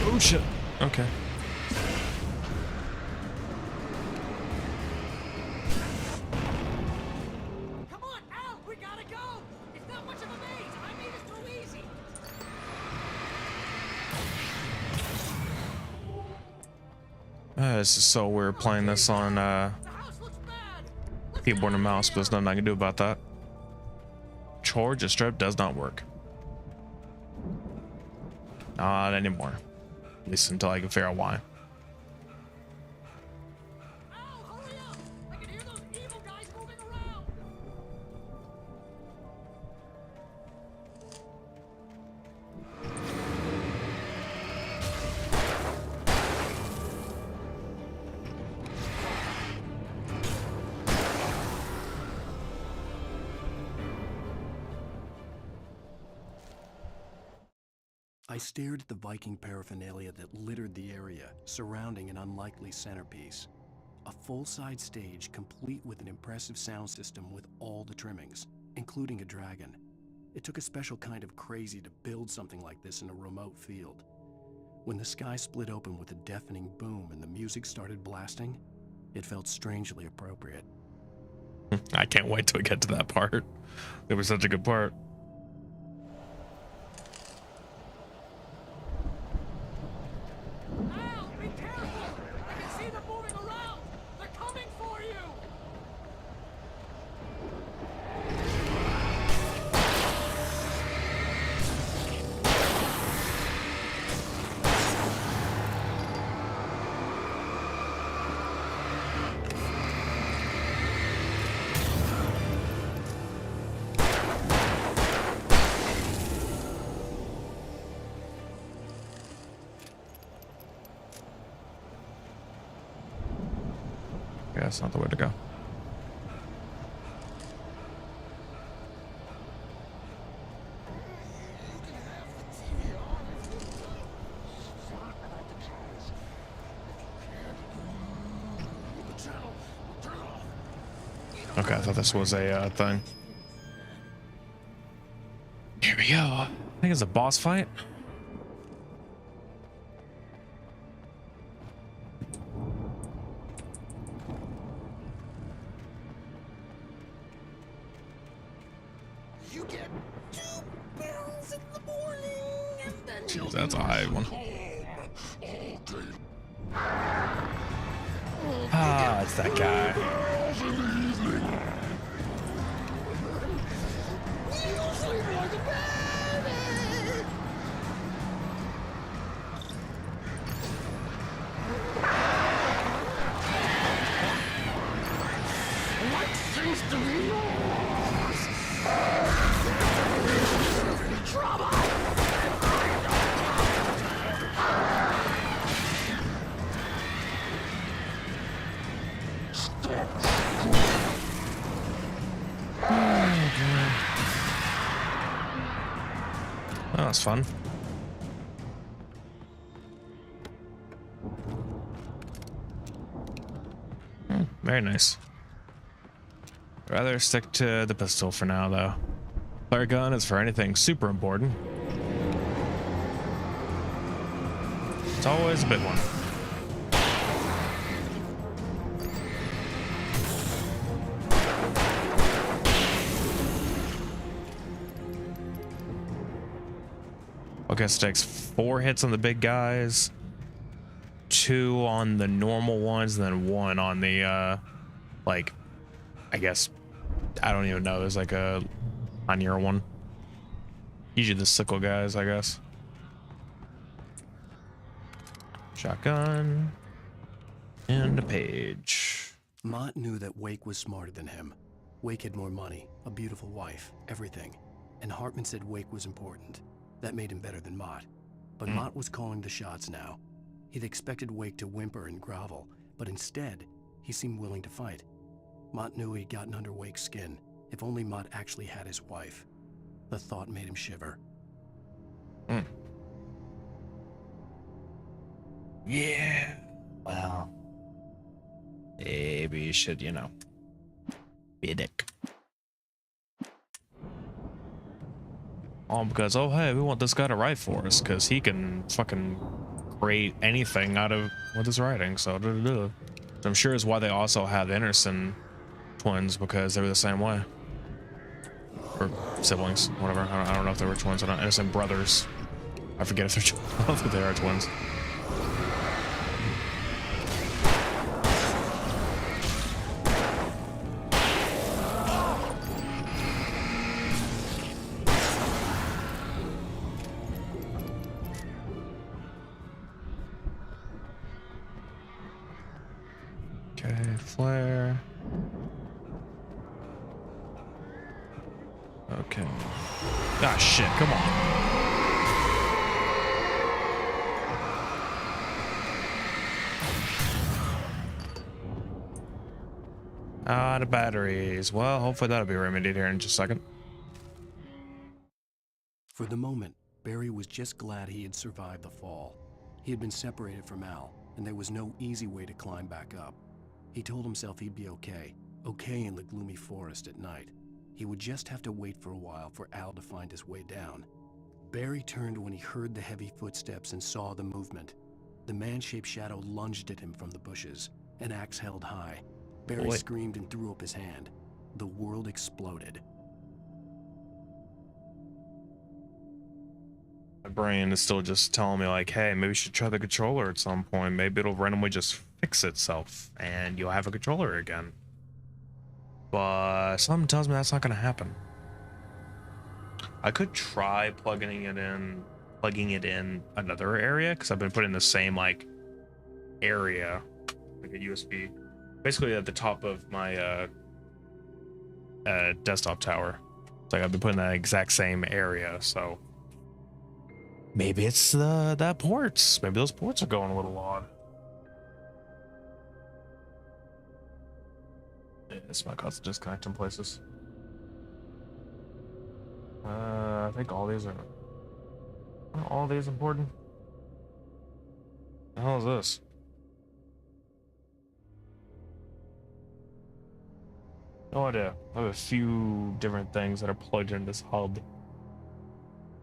Oh shit. Okay. Come on, Al! We gotta go! It's not much of a maze! I made it too easy! This is so weird playing this on keyboard and mouse, but there's nothing I can do about that. Charge a strip does not work. Not anymore. At least until I can figure out why. Al, hurry up! I can hear those evil guys moving around! I stared at the Viking paraphernalia that littered the area, surrounding an unlikely centerpiece. A full-size stage complete with an impressive sound system with all the trimmings, including a dragon. It took a special kind of crazy to build something like this in a remote field. When the sky split open with a deafening boom and the music started blasting, it felt strangely appropriate. I can't wait till we get to that part. It was such a good part. Al, be careful! I can see them moving around! They're coming for you! Yeah, that's not the way to go. Okay, I thought this was a thing. Here we go. I think it's a boss fight. You get 2 barrel Jeez, that's a high one. Ah, it's that guy. What seems to be yours? Trouble! Oh, that's fun. Very nice. Rather stick to the pistol for now, though. Flare gun is for anything super important. It's always a big one. I guess it takes 4 hits on the big guys, 2 on the normal ones, and then 1 on the like, I guess, I don't even know, there's like a tinier one. Usually the sickle guys, I guess. Shotgun and a page. Mott knew that Wake was smarter than him. Wake had more money, a beautiful wife, everything. And Hartman said Wake was important. That made him better than Mott. But Mott was calling the shots now. He'd expected Wake to whimper and grovel, but instead, he seemed willing to fight. Mott knew he'd gotten under Wake's skin. If only Mott actually had his wife. The thought made him shiver. Yeah. Well, maybe you should, you know, be a dick. All because, oh, hey, we want this guy to write for us because he can fucking create anything out of with his writing. So, So I'm sure is why they also have Anderson twins, because they were the same way. Or siblings, whatever. I don't know if they were twins or not. Anderson brothers. I forget if they're I don't think they are twins. Flare. Okay. Ah, shit, come on. Out of batteries. Well, hopefully that'll be remedied here in just a second. For the moment, Barry was just glad he had survived the fall. He had been separated from Al, and there was no easy way to climb back up. He told himself he'd be okay in the gloomy forest at night. He would just have to wait for a while for Al to find his way down. Barry turned when he heard the heavy footsteps and saw the movement. The man-shaped shadow lunged at him from the bushes, an axe held high. Barry screamed and threw up his hand. The world exploded. My brain is still just telling me like, hey, maybe you should try the controller at some point. Maybe it'll randomly just fix itself and you'll have a controller again. But something tells me that's not gonna happen. I could try plugging it in another area, because I've been putting the same like area, like a USB, basically at the top of my desktop tower. It's like I've been putting that exact same area, so maybe it's that ports. Maybe those ports are going a little odd. Yeah, this might cause disconnect in places. I think all these are all these important. The hell is this? No idea. I have a few different things that are plugged in this hub.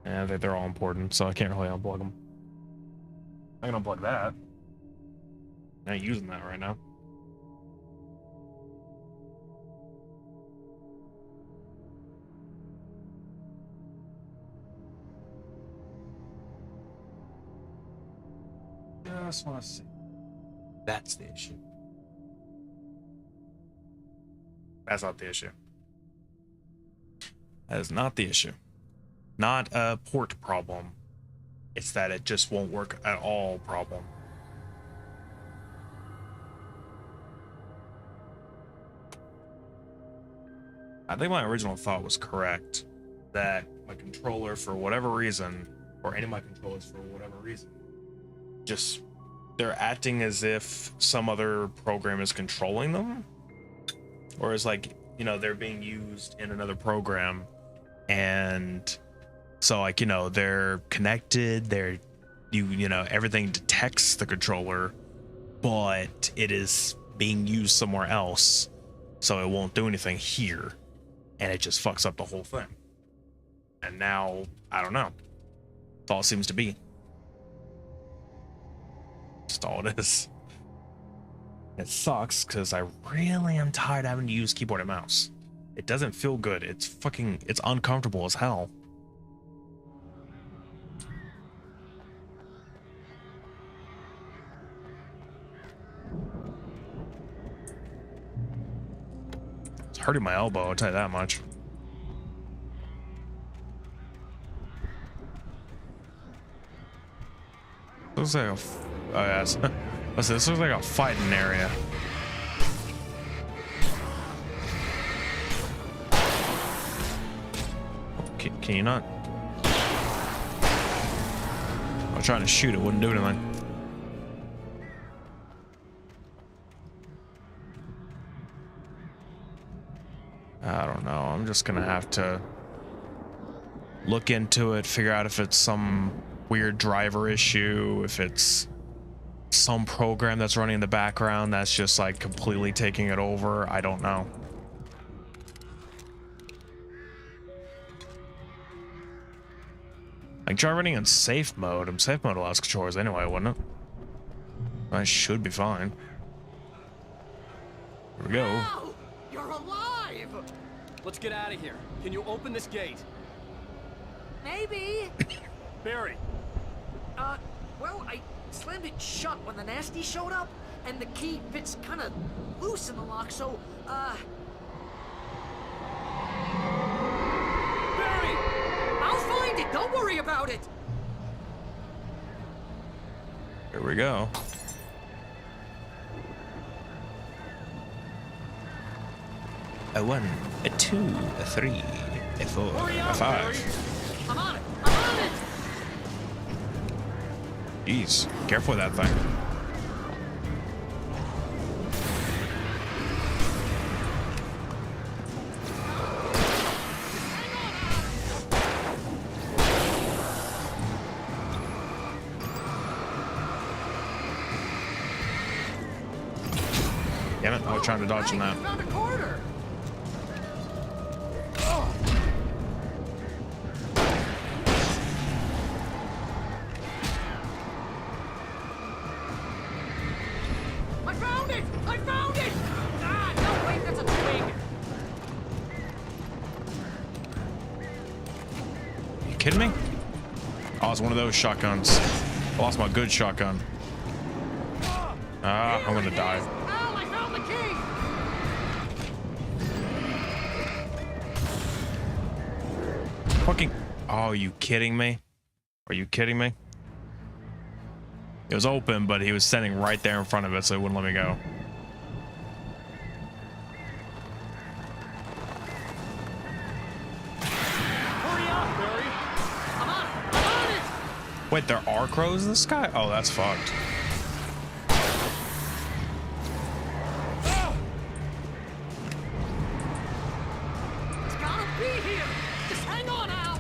And I think they're all important, so I can't really unplug them. I can unplug that. I ain't using that right now. just want to see. That's the issue. That's not the issue. That is not the issue. Not a port problem. It's that it just won't work at all problem. I think my original thought was correct. That my controller, for whatever reason, or any of my controllers for whatever reason, just they're acting as if some other program is controlling them, or is like, you know, they're being used in another program, and so like, you know, they're connected, they're you know everything detects the controller, but it is being used somewhere else, so it won't do anything here, and it just fucks up the whole thing. And now I don't know. That's all it seems to be. Just all it is. It sucks because I really am tired of having to use keyboard and mouse. It doesn't feel good. It's uncomfortable as hell. It's hurting my elbow, I'll tell you that much. Looks like a... Oh, yes. Listen, this looks like a fighting area. Can you not? I was trying to shoot it, wouldn't do anything. I don't know. I'm just gonna have to look into it, figure out if it's some weird driver issue, if it's some program that's running in the background that's just like completely taking it over. I don't know. Like, try running in safe mode. And safe mode allows controllers anyway, wouldn't it? I should be fine. Here we go. Wow, you're alive! Let's get out of here. Can you open this gate? Maybe. Barry. Well, I slammed it shut when the nasty showed up, and the key fits kind of loose in the lock, so, Barry! I'll find it! Don't worry about it! Here we go. A 1, a 2, a 3, a 4, a 5. I'm on it! I'm on it! Jeez, careful with that thing. Damn it, I was trying to dodge on that. Found a quarter! I found it! I found it! Ah, no, wait, that's a twig! You kidding me? Oh, it's one of those shotguns. I lost my good shotgun. Ah, I'm gonna die. Al, I found the key! Fucking... Oh, are you kidding me? Are you kidding me? It was open, but he was standing right there in front of it, so he wouldn't let me go. Hurry up, Barry! I'm on it! I'm on it! Wait, there are crows in the sky? Oh, that's fucked. It's gotta be here! Just hang on, Al!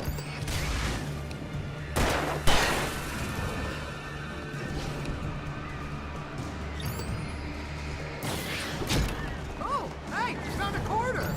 Oh, hey, you found a quarter!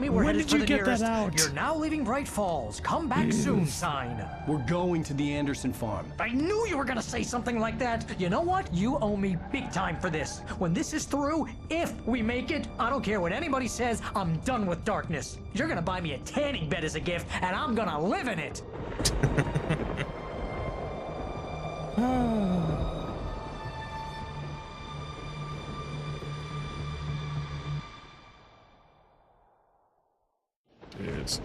me we're When headed did for you the get that nearest out? "You're now leaving Bright Falls. Come back soon" sign. We're going to the Anderson farm. I knew you were gonna say something like that. You know what? You owe me big time for this. When this is through, if we make it, I don't care what anybody says, I'm done with darkness. You're gonna buy me a tanning bed as a gift, and I'm gonna live in it. It is.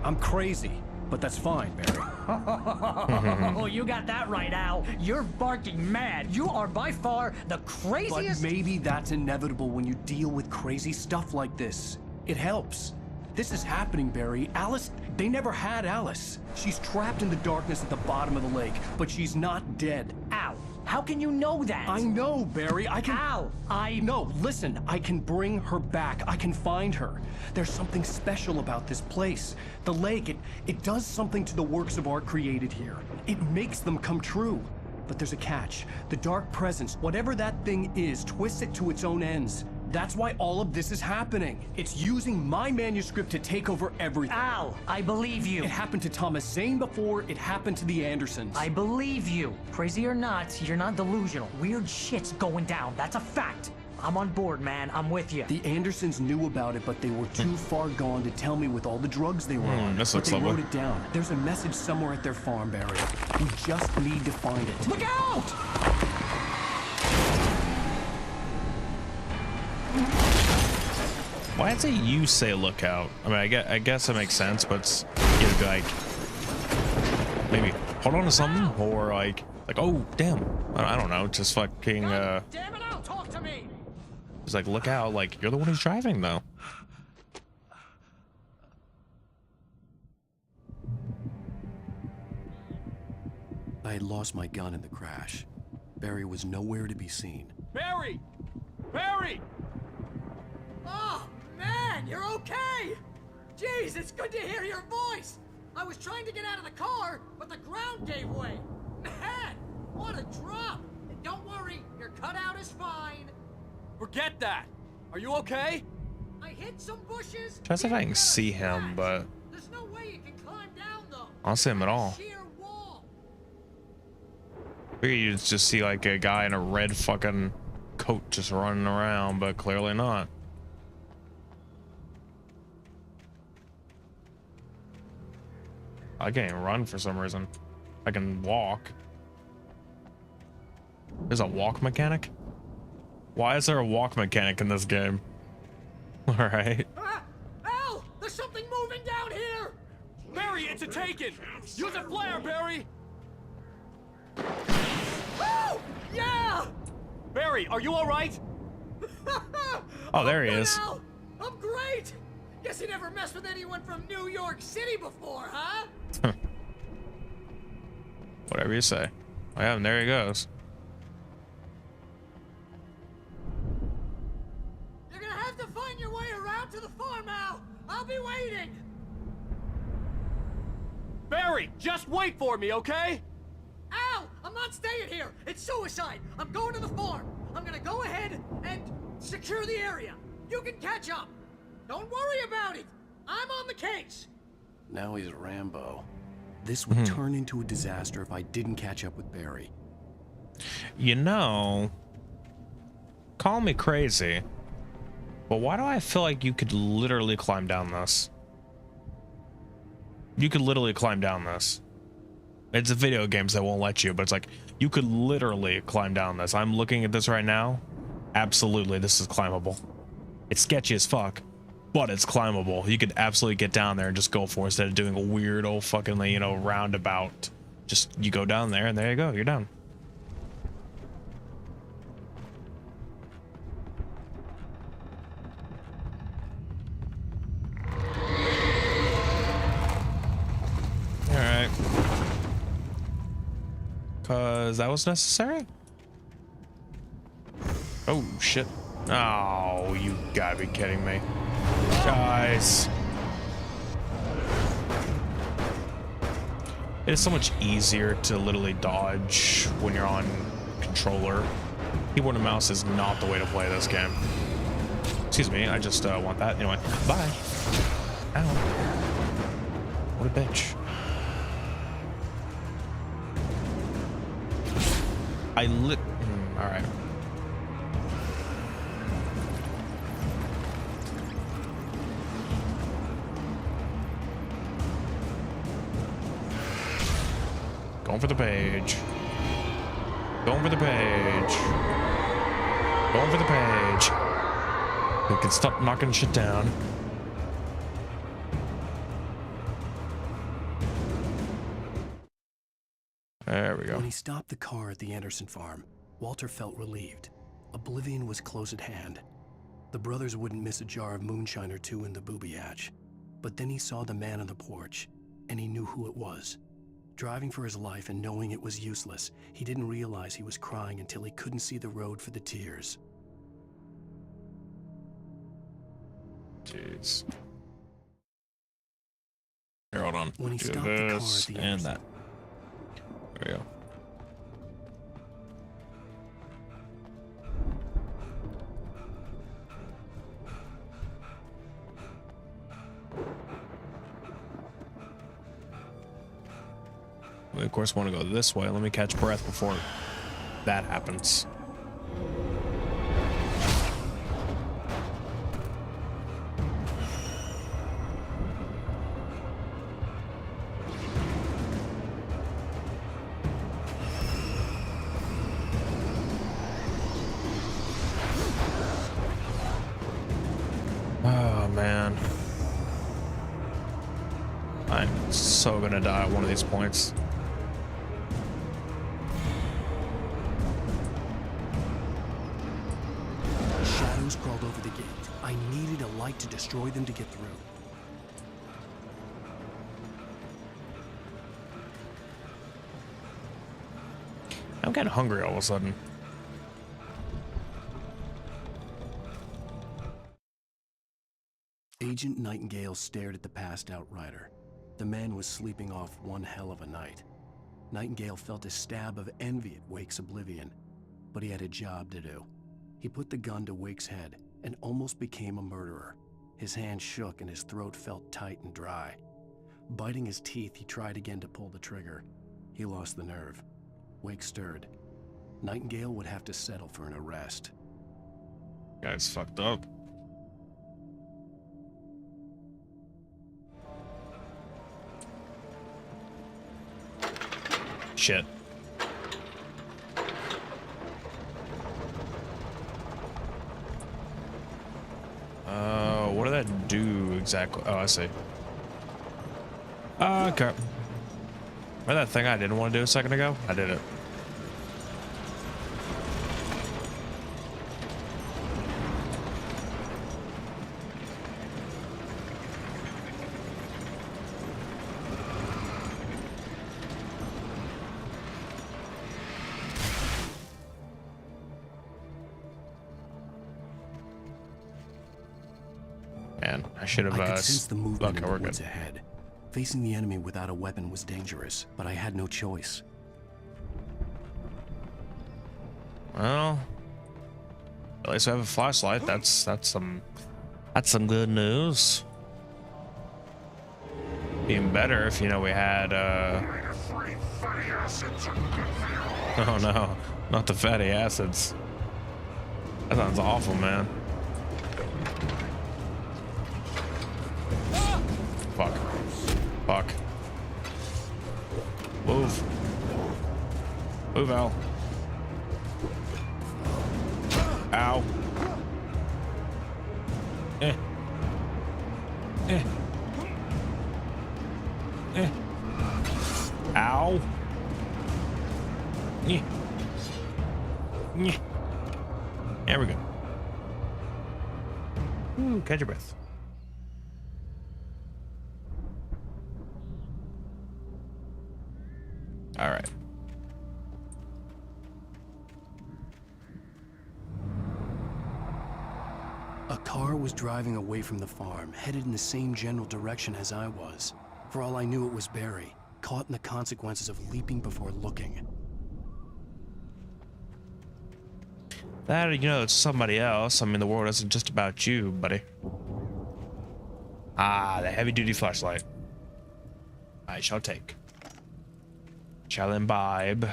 I'm crazy, but that's fine, Barry. Oh, you got that right, Al. You're barking mad. You are by far the But craziest. maybe that's inevitable when you deal with crazy stuff like this. It helps. This is happening, Barry. Alice, they never had Alice. She's trapped in the darkness at the bottom of the lake, but she's not dead. Al, how can you know that? I know, Barry. I can... Al, No, listen. I can bring her back. I can find her. There's something special about this place. The lake, it does something to the works of art created here. It makes them come true. But there's a catch. The dark presence, whatever that thing is, twists it to its own ends. That's why all of this is happening. It's using my manuscript to take over everything. Al, I believe you. It happened to Thomas Zane before, it happened to the Andersons. I believe you. Crazy or not, you're not delusional. Weird shit's going down. That's a fact. I'm on board, man. I'm with you. The Andersons knew about it, but they were too far gone to tell me with all the drugs they were on. This But looks they lovely. wrote it down. There's a message somewhere at their farm, Barry. We just need to find it. Look out! Why did you say look out? I mean, I guess it makes sense, but it's, you'd be like, maybe hold on to something, or like, oh damn, I don't know, just fucking Damn it, Al, talk to me! just like look out, like you're the one who's driving though. I had lost my gun in the crash. Barry was nowhere to be seen. Barry! Barry! Oh, man, you're okay! Jeez, it's good to hear your voice! I was trying to get out of the car, but the ground gave way. Man, what a drop! And don't worry, your cutout is fine. Forget that! Are you okay? I hit some bushes. Try to see if I can see him, but There's no way you can climb down, though. I don't see him at all. Sheer wall. Figure you just see like a guy in a red fucking coat just running around, but clearly not. I can't even run for some reason. I can walk. There's a walk mechanic? Why is there a walk mechanic in this game? Alright. Al, there's something moving down here. Barry, it's a taken! Use a flare, Barry! Oh, yeah! Barry, are you alright? Oh, there he is. Al, I'm great. Guess you never messed with anyone from New York City before, huh? Whatever you say. Oh, yeah, and there he goes. You're gonna have to find your way around to the farm, Al. I'll be waiting. Barry, just wait for me, okay? Al, I'm not staying here. It's suicide. I'm going to the farm. I'm gonna go ahead and secure the area. You can catch up. Don't worry about it. I'm on the case. Now he's Rambo. This would turn into a disaster if I didn't catch up with Barry. You know, call me crazy, but why do I feel like you could literally climb down this? You could literally climb down this. It's the video games that won't let you, but it's like, you could literally climb down this. I'm looking at this right now. Absolutely, this is climbable. It's sketchy as fuck, but it's climbable. You could absolutely get down there and just go for it instead of doing a weird old fucking, you know, roundabout. Just, you go down there and there you go, you're down. Alright. Cause that was necessary? Oh shit. Oh, you gotta be kidding me. Guys. It's so much easier to literally dodge when you're on controller. Keyboard and mouse is not the way to play this game. Excuse me, I just want that. Anyway, bye. Ow. What a bitch. Alright. Going for the page. Going for the page. Going for the page. We can stop knocking shit down. There we go. When he stopped the car at the Anderson farm, Walter felt relieved. Oblivion was close at hand. The brothers wouldn't miss a jar of moonshine or two in the booby hatch. But then he saw the man on the porch, and he knew who it was. Driving for his life and knowing it was useless, he didn't realize he was crying until he couldn't see the road for the tears. Jeez. Here, hold on. When he Do stopped the car at this the and Anderson. that. There we go. We of course want to go this way. Let me catch breath before that happens. Oh man. I'm so gonna die at one of these points. Shadows crawled over the gate. I needed a light to destroy them to get through. I'm kind of hungry all of a sudden. Agent Nightingale stared at the passed out rider. The man was sleeping off one hell of a night. Nightingale felt a stab of envy at Wake's oblivion, but he had a job to do. He put the gun to Wake's head and almost became a murderer. His hand shook and his throat felt tight and dry. Biting his teeth, he tried again to pull the trigger. He lost the nerve. Wake stirred. Nightingale would have to settle for an arrest. Guy's fucked up. Shit. What did that do exactly? Oh, I see. Okay. Remember that thing I didn't want to do a second ago? I did it. Man, I should have. I could sense the movement okay, in we're the woods good. ahead. Facing the enemy without a weapon was dangerous, but I had no choice. Well, at least I have a flashlight. That's some good news. Even better if, you know, we had oh no, not the fatty acids. That sounds awful, man. Fuck. Fuck. Move. Move, Al. Ow. Eh. Eh. Eh. Ow. Yeah. Yeah. There we go. Ooh, catch your breath. All right. A car was driving away from the farm, headed in the same general direction as I was. For all I knew, it was Barry, caught in the consequences of leaping before looking. That, you know, it's somebody else. I mean, the world isn't just about you, buddy. Ah, the heavy-duty flashlight. I shall take. Shall imbibe.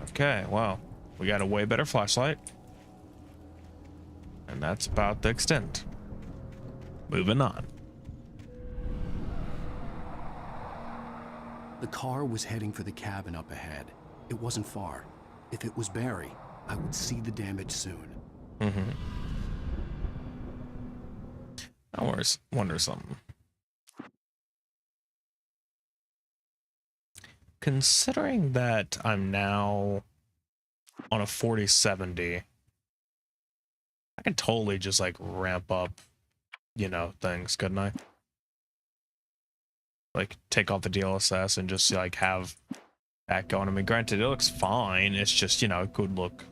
Okay, well, we got a way better flashlight. And that's about the extent. Moving on. The car was heading for the cabin up ahead. It wasn't far. If it was Barry, I would see the damage soon. Mm-hmm. I wonder something. Considering that I'm now on a 4070, I can totally just like ramp up, you know, things, couldn't I? Like take off the DLSS and just like have that going. I mean, granted, it looks fine. It's just, you know, it could look.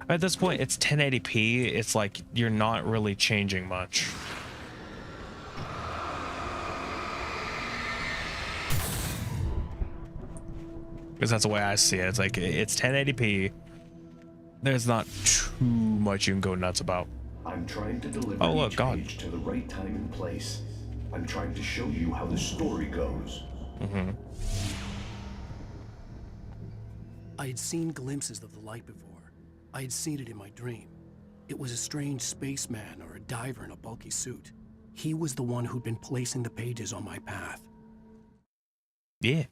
At this point, it's 1080p. It's like you're not really changing much. Because that's the way I see it. It's like it's 1080p. There's not too much you can go nuts about. I'm trying to deliver look, each God. page to the right time and place. I'm trying to show you how the story goes. Mm-hmm. I had seen glimpses of the light before. I had seen it in my dream. It was a strange spaceman or a diver in a bulky suit. He was the one who'd been placing the pages on my path. Yeah.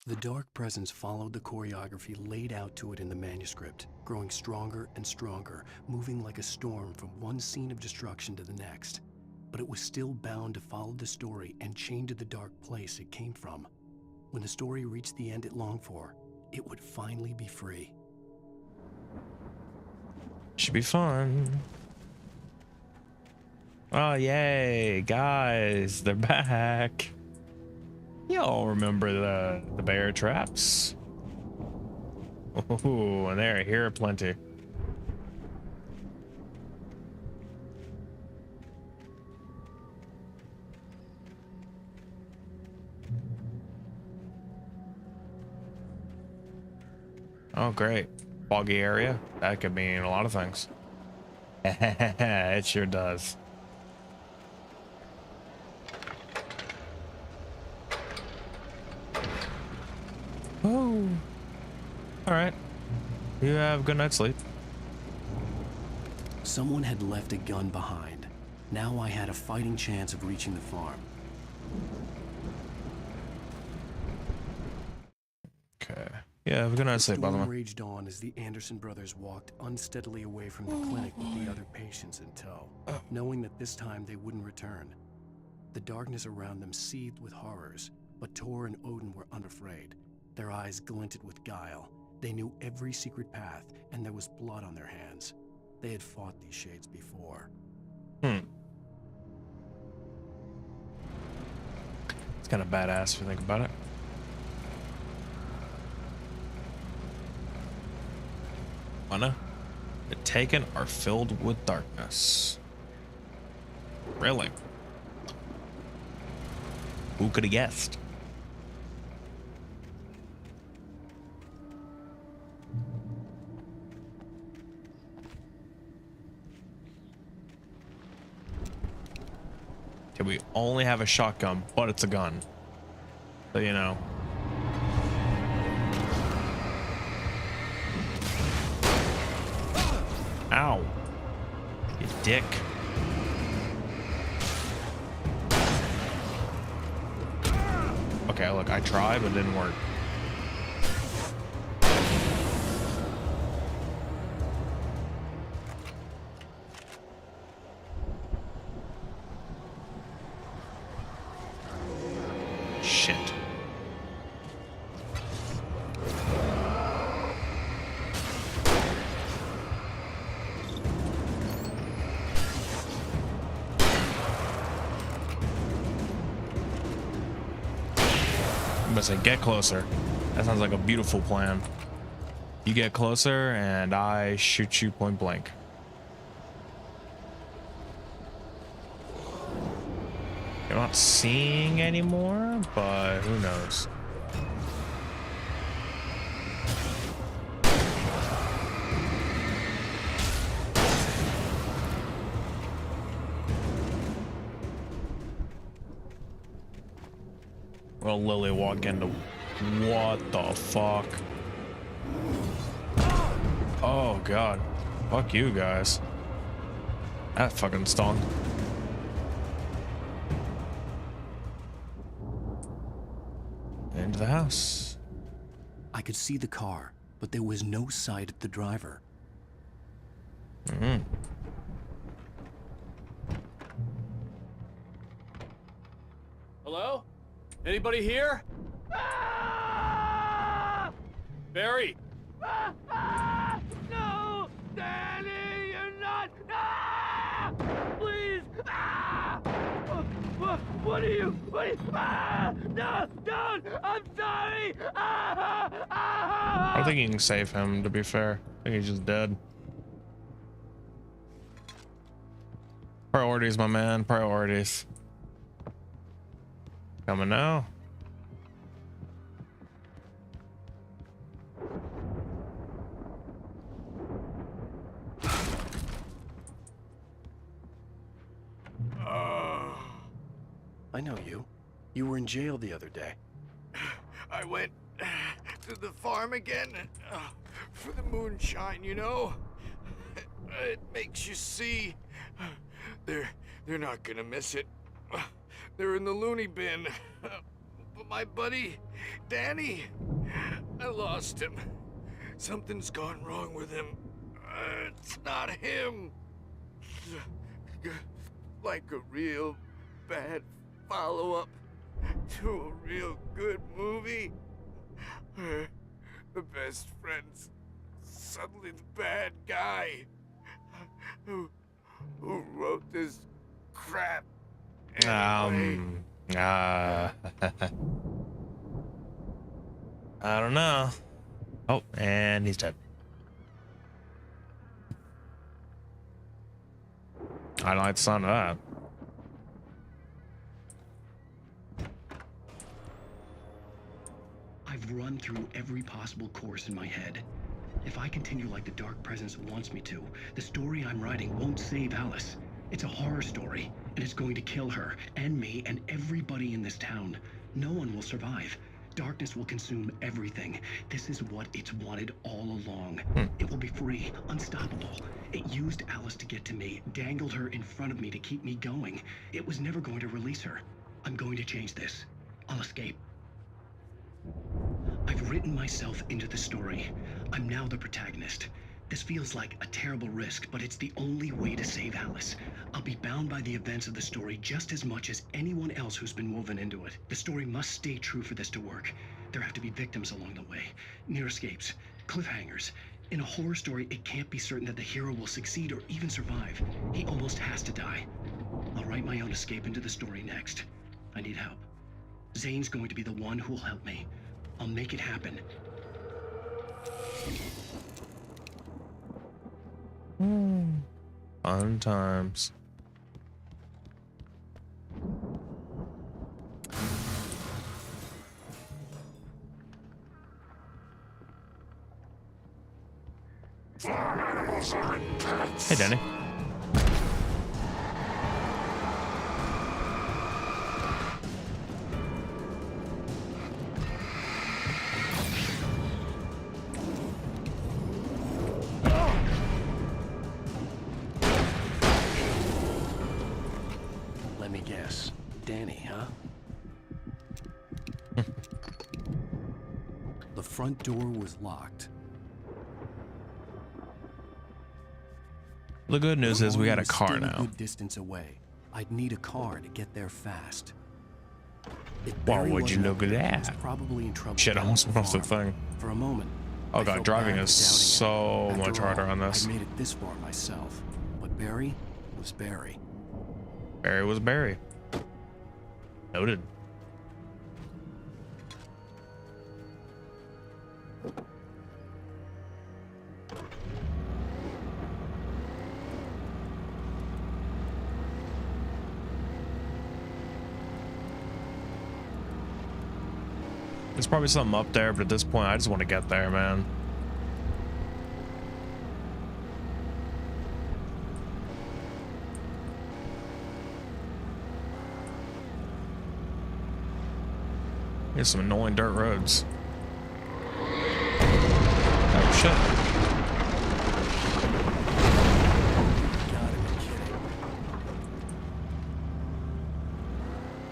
The dark presence followed the choreography laid out to it in the manuscript, growing stronger and stronger, moving like a storm from one scene of destruction to the next. But it was still bound to follow the story and chained to the dark place it came from. When the story reached the end it longed for, it would finally be free. Should be fun. Oh, yay, guys, they're back. Y'all remember the bear traps? Oh, and they're here aplenty. Oh, great. Foggy area? That could mean a lot of things. It sure does. Oh. Alright. You have a good night's sleep. Someone had left a gun behind. Now I had a fighting chance of reaching the farm. Okay. Yeah, have a good night's sleep, by the way. The storm raged on as the Anderson brothers walked unsteadily away from the clinic with the other patients in tow, knowing that this time they wouldn't return. The darkness around them seethed with horrors, but Tor and Odin were unafraid. Their eyes glinted with guile. They knew every secret path, and there was blood on their hands. They had fought these shades before. It's kind of badass if you think about it. Wanna? The Taken are filled with darkness. Really? Who could have guessed? Okay, we only have a shotgun, but it's a gun. So, you know. Ow. You dick. Okay, look, I tried, but it didn't work. Shit. I'm gonna say, get closer. That sounds like a beautiful plan. You get closer and I shoot you point blank. You're not seeing anymore, but who knows? Well, Lily walk into what the fuck? Oh god. Fuck you guys. That fucking stung. Into the house. I could see the car, but there was no sight of the driver. Hello? Anybody here? Barry! No! Danny, you're not! Please! What are you? No! Don't! I'm sorry! I don't think you can save him, to be fair. I think he's just dead. Priorities, my man. Priorities. Coming now. I know you. You were in jail the other day. I went to the farm again for the moonshine, you know? It makes you see. They're not gonna miss it. They're in the loony bin. But my buddy, Danny, I lost him. Something's gone wrong with him. It's not him. Like a real bad follow-up to a real good movie. The best friend's suddenly the bad guy. Who wrote this crap? Anyway. I don't know. Oh, and he's dead. I don't like the sound of that. I've run through every possible course in my head. If I continue like the Dark Presence wants me to, the story I'm writing won't save Alice. It's a horror story, and it's going to kill her, and me, and everybody in this town. No one will survive. Darkness will consume everything. This is what it's wanted all along. It will be free, unstoppable. It used Alice to get to me, dangled her in front of me to keep me going. It was never going to release her. I'm going to change this. I'll escape. I've written myself into the story. I'm now the protagonist. This feels like a terrible risk, but it's the only way to save Alice. I'll be bound by the events of the story just as much as anyone else who's been woven into it. The story must stay true for this to work. There have to be victims along the way, near escapes, cliffhangers. In a horror story, it can't be certain that the hero will succeed or even survive. He almost has to die. I'll write my own escape into the story next. I need help. Zane's going to be the one who'll help me. I'll make it happen. Fun times. Hey, Danny. Let me guess. Danny, huh? The front door was locked. The good news is we got a car Still now. a good distance away. I'd need a car to get there fast. If Why Barry would you wasn't look at over there, he that? was probably in trouble. Shit, I almost down at lost the farm. thing. For a moment. Oh I god, felt driving bad is for doubting him. so much After harder all, on this. I made it this far myself, but Barry was Barry. Barry was Barry. Noted. There's probably something up there, but at this point, I just want to get there, man. Here's some annoying dirt roads. Oh, shit.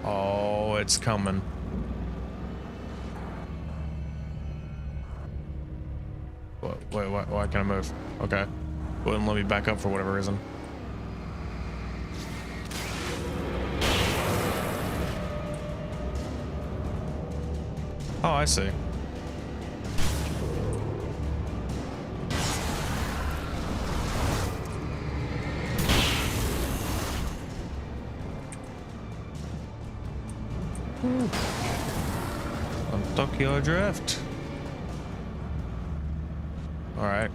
Oh, it's coming. Wait, why can't I move? Okay. Wouldn't let me back up for whatever reason. Oh, I see. On Tokyo Drift. All right.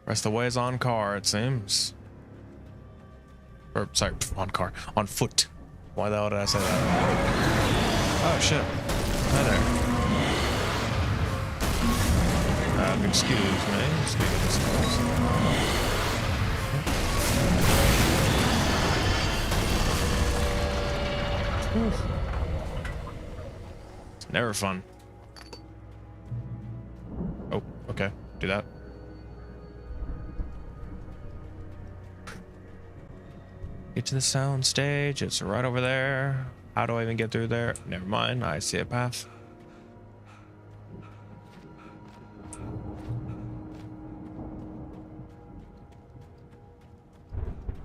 Rest of the way is on car, it seems. Or, sorry, on car. On foot. Why the hell did I say that? Oh, shit. Hi there. Excuse me. It's never fun. Oh, okay. Do that. Get to the sound stage. It's right over there. How do I even get through there? Never mind. I see a path.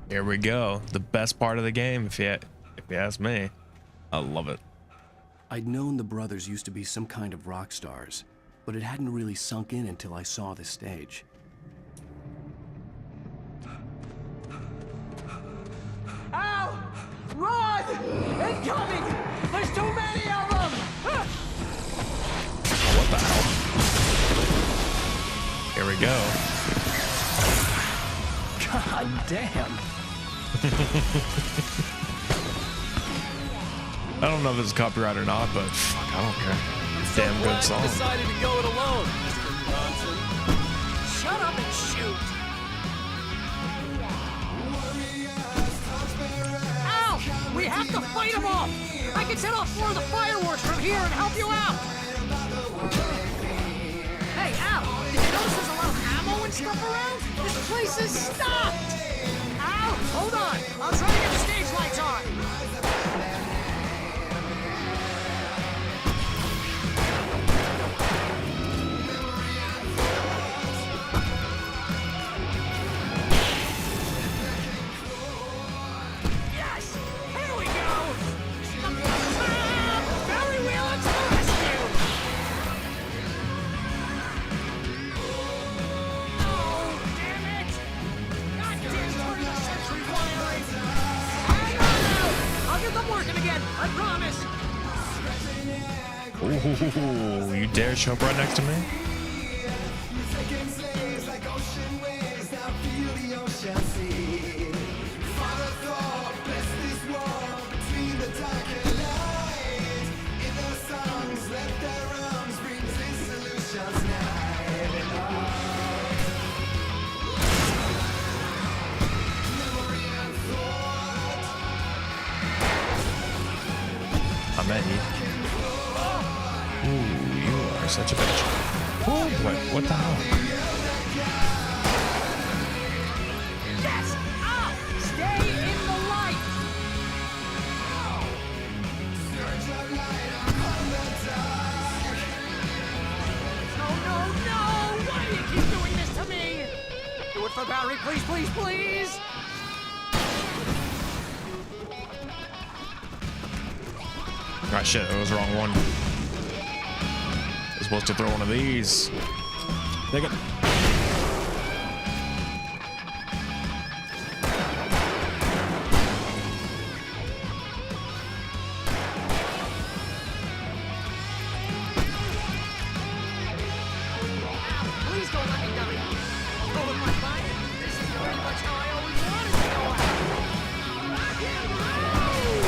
Here we go. The best part of the game, if you ask me. I love it. I'd known the brothers used to be some kind of rock stars, but it hadn't really sunk in until I saw the stage. Ow! Run! Incoming! There's too many of them! What the hell? Here we go. God damn. I don't know if it's copyright or not, but fuck, I don't care. Damn good song. Decided to go it alone, Mr. Johnson. Shut up and shoot! Ow! We have to fight them off! I can set off 4 of the fireworks from here and help you out! Hey, Al! Did you notice there's a lot of ammo and stuff around? This place is stocked! Al! Hold on! I'll try to get the stage lights on! Ooh, you dare show up right next to me? I met you. Ooh, you are such a bitch. Oh, wait, what the hell? Yes! Up! Stay in the light! No, no, no! Why do you keep doing this to me? Do it for Barry, please, please, please! Ah, shit, that was the wrong one. Supposed to throw one of these. Take it. Please don't let me die. I'll go with my fire. This is pretty much how I always wanted to go out. Rock and roll!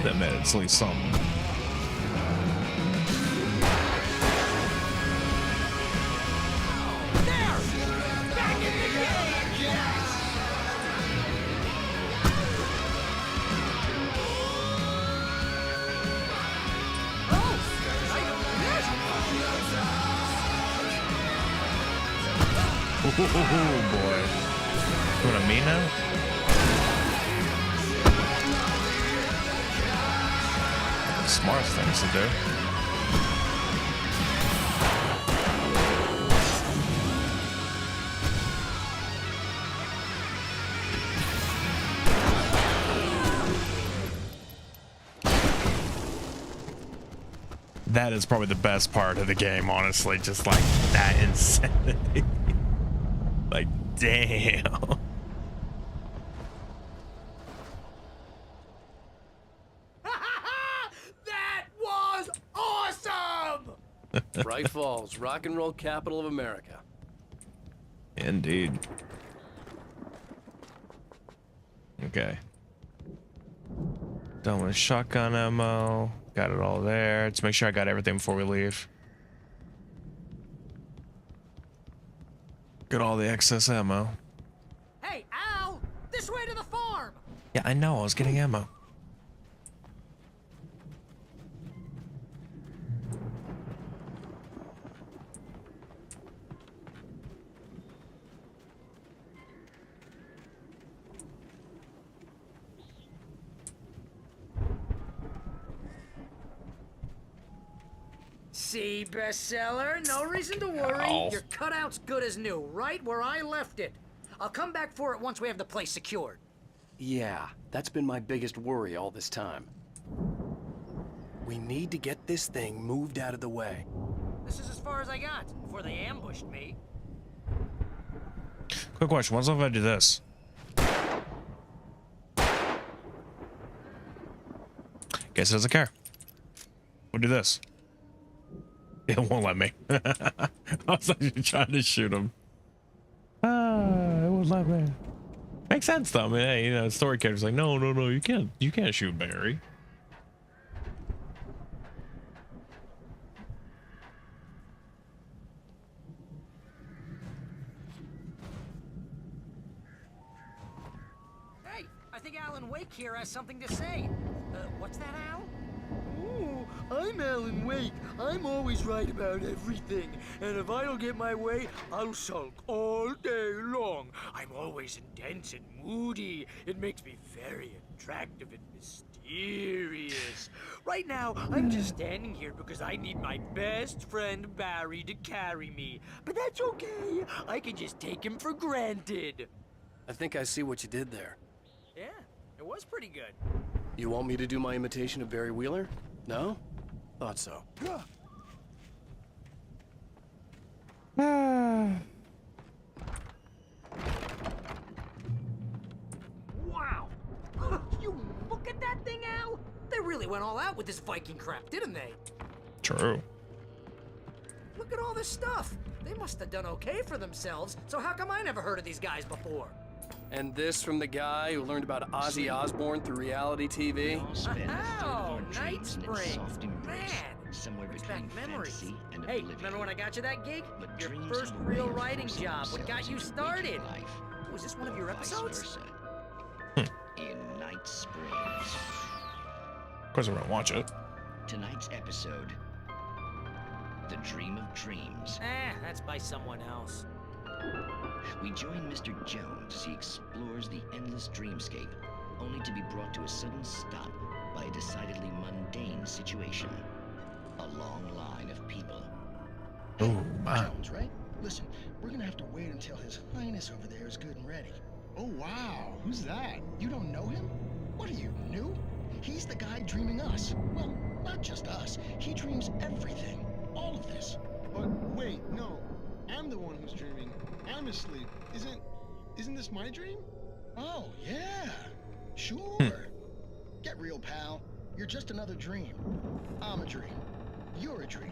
to admit it's at least something. Oh boy. You want me now? Smartest things to do. That is probably the best part of the game, honestly. Just like that insanity. Like, damn. That was awesome! Bright Falls, rock and roll capital of America. Indeed. Okay. Done with shotgun ammo. Got it all there. Let's make sure I got everything before we leave. Got all the excess ammo. Hey, Al! This way to the farm! Yeah, I know. I was getting ammo. See, bestseller? No reason to worry. Ow. Your cutout's good as new, right where I left it. I'll come back for it once we have the place secured. Yeah, that's been my biggest worry all this time. We need to get this thing moved out of the way. This is as far as I got before they ambushed me. Quick question. What's up if I do this? Guess it doesn't care. We'll do this. It won't let me. I was actually trying to shoot him. It won't let me. Makes sense though. I mean, hey, you know, the story character's like, no, you can't shoot Barry. Hey, I think Alan Wake here has something to say. What's that, Al? Oh, I'm Alan Wake. I'm always right about everything. And if I don't get my way, I'll sulk all day long. I'm always intense and moody. It makes me very attractive and mysterious. Right now, I'm just standing here because I need my best friend Barry to carry me. But that's okay. I can just take him for granted. I think I see what you did there. Yeah, it was pretty good. You want me to do my imitation of Barry Wheeler? No? Thought so. Wow! You look at that thing, Al? They really went all out with this Viking crap, didn't they? True. Look at all this stuff. They must have done okay for themselves, so how come I never heard of these guys before? And this from the guy who learned about Ozzy Osbourne through reality TV? Oh, Night Spring. Man, brings back memories. Hey, remember when I got you that gig? Your first real writing job, what got you started? Was this one of your episodes? In Night Springs. Of course, I'm gonna watch it. Tonight's episode, The Dream of Dreams. That's by someone else. We join Mr. Jones as he explores the endless dreamscape, only to be brought to a sudden stop by a decidedly mundane situation. A long line of people. Oh, my. Jones, right? Listen, we're gonna have to wait until His Highness over there is good and ready. Oh, wow. Who's that? You don't know him? What are you, new? He's the guy dreaming us. Well, not just us. He dreams everything. All of this. But wait, no. I'm the one who's dreaming. I'm asleep. Isn't this my dream? Oh, yeah. Sure. Get real, pal. You're just another dream. I'm a dream. You're a dream.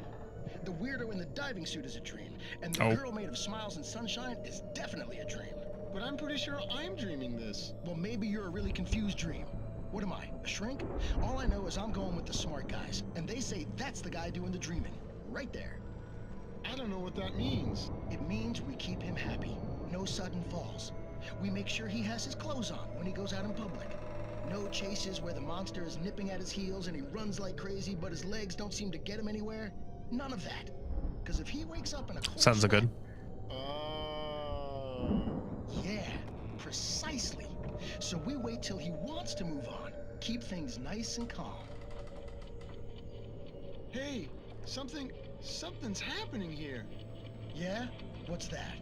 The weirdo in the diving suit is a dream. And the girl made of smiles and sunshine is definitely a dream. But I'm pretty sure I'm dreaming this. Well, maybe you're a really confused dream. What am I, a shrink? All I know is I'm going with the smart guys, and they say that's the guy doing the dreaming. Right there. I don't know what that means. It means we keep him happy. No sudden falls. We make sure he has his clothes on when he goes out in public. No chases where the monster is nipping at his heels and he runs like crazy, but his legs don't seem to get him anywhere. None of that. Because if he wakes up in a cold Sounds good. Yeah, precisely. So we wait till he wants to move on. Keep things nice and calm. Hey, something's happening here. Yeah? What's that?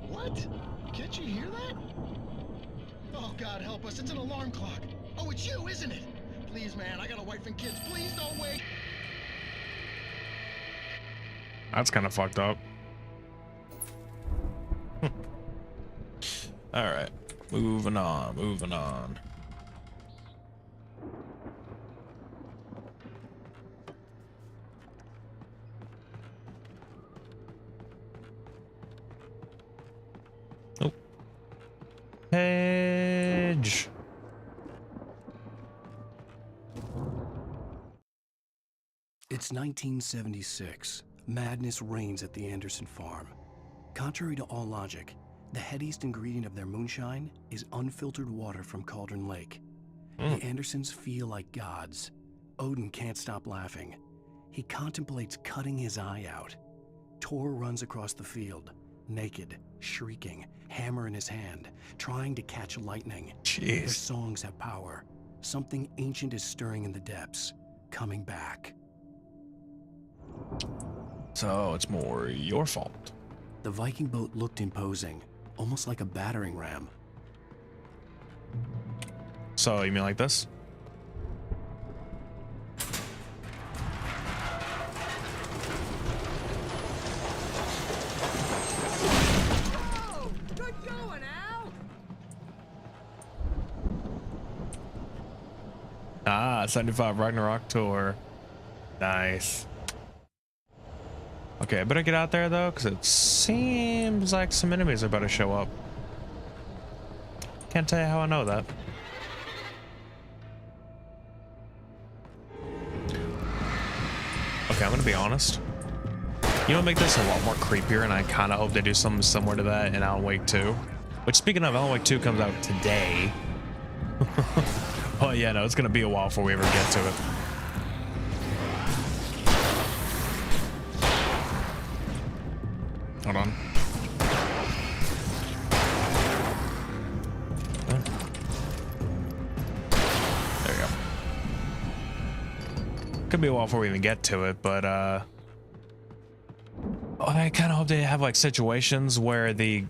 What? Can't you hear that? Oh, God help us, it's an alarm clock. Oh, it's you, isn't it? Please, man, I got a wife and kids. Please don't wake. That's kind of fucked up. All right, moving on. Oh, Hedge. It's 1976. Madness reigns at the Anderson farm. Contrary to all logic, the headiest ingredient of their moonshine is unfiltered water from Cauldron Lake. The Andersons feel like gods. Odin can't stop laughing. He contemplates cutting his eye out. Tor runs across the field, naked, shrieking, hammer in his hand, trying to catch lightning. Their songs have power. Something ancient is stirring in the depths, coming back. So it's more your fault. The Viking boat looked imposing, almost like a battering ram. So you mean like this? Oh, good going, Al. Ah, 75 Ragnarok tour. Nice. Okay, I better get out there though, because it seems like some enemies are about to show up. Can't tell you how I know that. Okay, I'm gonna be honest. You know, make this a lot more creepier, and I kind of hope they do something similar to that in Alan Wake 2. Which, speaking of, Alan Wake 2 comes out today. Oh yeah, no, it's gonna be a while before we ever get to it. Hold on. There you go. Could be a while before we even get to it, but I kind of hope they have like situations where the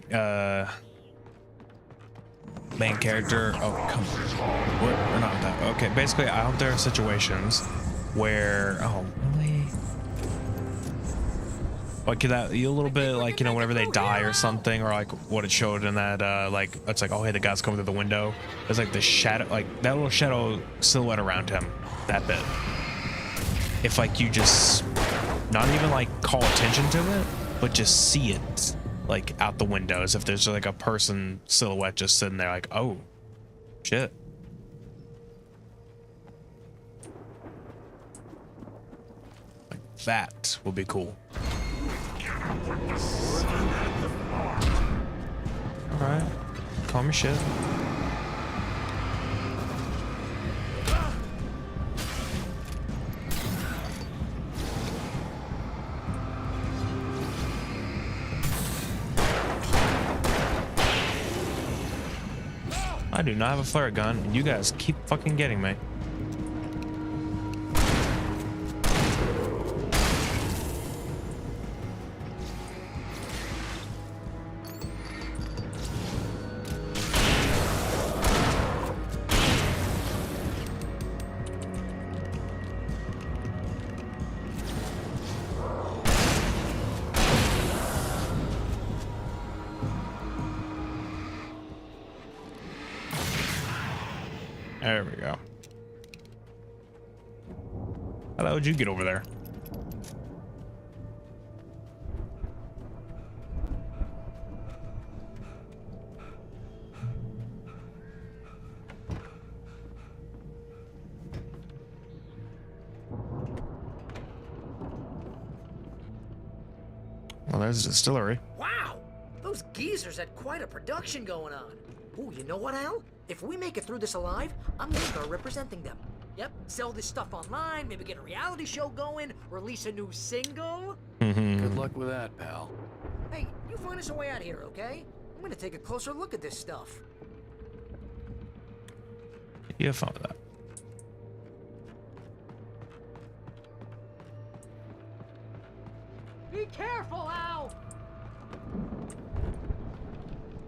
main character. Oh, come on. We're not that. Okay, basically, I hope there are situations where. Oh, really? Like that, a little bit like, you know, whenever they die or something, or like what it showed in that, like, it's like, oh, hey, the guy's coming through the window. There's like the shadow, like that little shadow silhouette around him, that bit. If like you just not even like call attention to it, but just see it like out the window, as if there's like a person silhouette just sitting there, like, oh, shit. Like that will be cool. Alright, calm your shit. I do not have a flare gun, and you guys keep fucking getting me. There we go. How the hell did you get over there? Sunrise Distillery. Wow! Those geezers had quite a production going on. Ooh, you know what, Al? If we make it through this alive, I'm gonna start representing them. Yep, sell this stuff online, maybe get a reality show going, release a new single. Good luck with that, pal. Hey, you find us a way out of here, okay? I'm gonna take a closer look at this stuff. You have fun with that. Be careful, Al!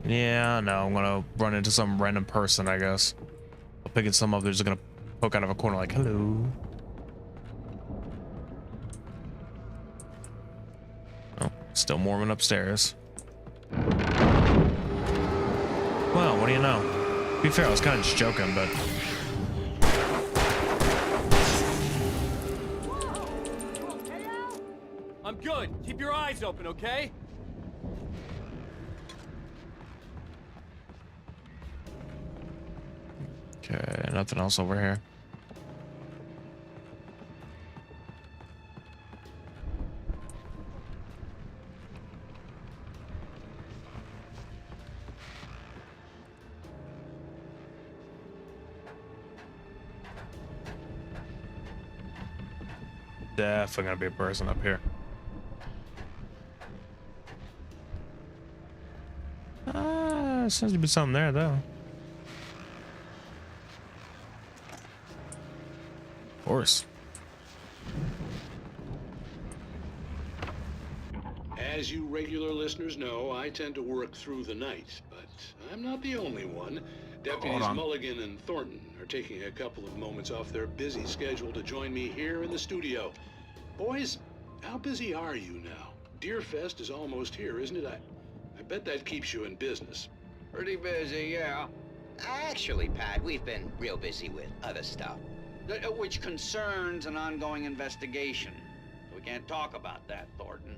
Yeah, no, I'm gonna run into some random person, I guess. I'll pick some up, they're just gonna poke out of a corner like, hello. Oh, still Mormon upstairs. Well, what do you know? To be fair, I was kind of just joking, but... I'm good. Keep your eyes open, okay? Okay, nothing else over here. Definitely gonna be a person up here. Seems to be something there though. Of course. As you regular listeners know, I tend to work through the night, but I'm not the only one. Deputies Mulligan and Thornton are taking a couple of moments off their busy schedule to join me here in the studio. Boys, how busy are you now? Deerfest is almost here, isn't it? I bet that keeps you in business. Pretty busy, yeah. Actually, Pat, we've been real busy with other stuff, which concerns an ongoing investigation. We can't talk about that, Thornton.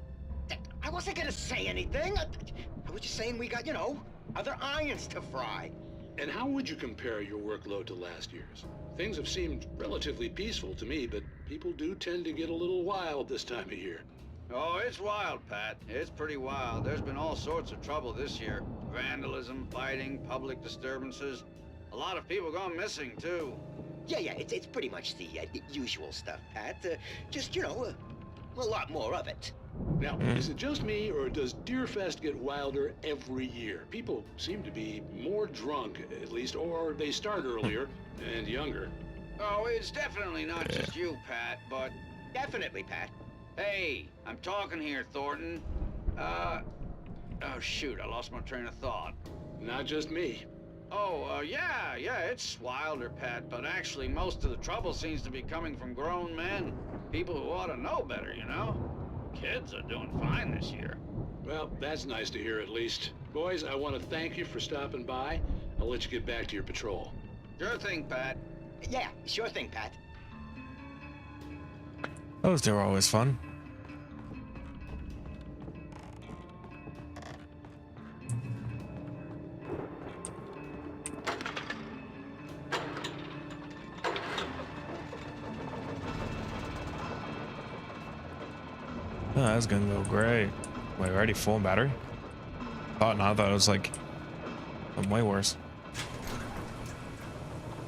I wasn't gonna say anything. I was just saying we got, you know, other irons to fry. And how would you compare your workload to last year's? Things have seemed relatively peaceful to me, but people do tend to get a little wild this time of year. Oh, it's wild, Pat. It's pretty wild. There's been all sorts of trouble this year. Vandalism, fighting, public disturbances. A lot of people gone missing, too. Yeah, it's pretty much the usual stuff, Pat. Just, you know, a lot more of it. Now, is it just me, or does Deerfest get wilder every year? People seem to be more drunk, at least, or they start earlier and younger. Oh, it's definitely not just you, Pat, but... Definitely, Pat. Hey, I'm talking here, Thornton. Oh, shoot, I lost my train of thought. Not just me. Oh, yeah, it's wilder, Pat, but actually most of the trouble seems to be coming from grown men. People who ought to know better, you know? Kids are doing fine this year. Well, that's nice to hear at least. Boys, I want to thank you for stopping by. I'll let you get back to your patrol. Sure thing, Pat. Yeah, sure thing, Pat. Those two are always fun. Oh, that's gonna go great. Wait, already full battery? Oh, no, I thought it was like way worse.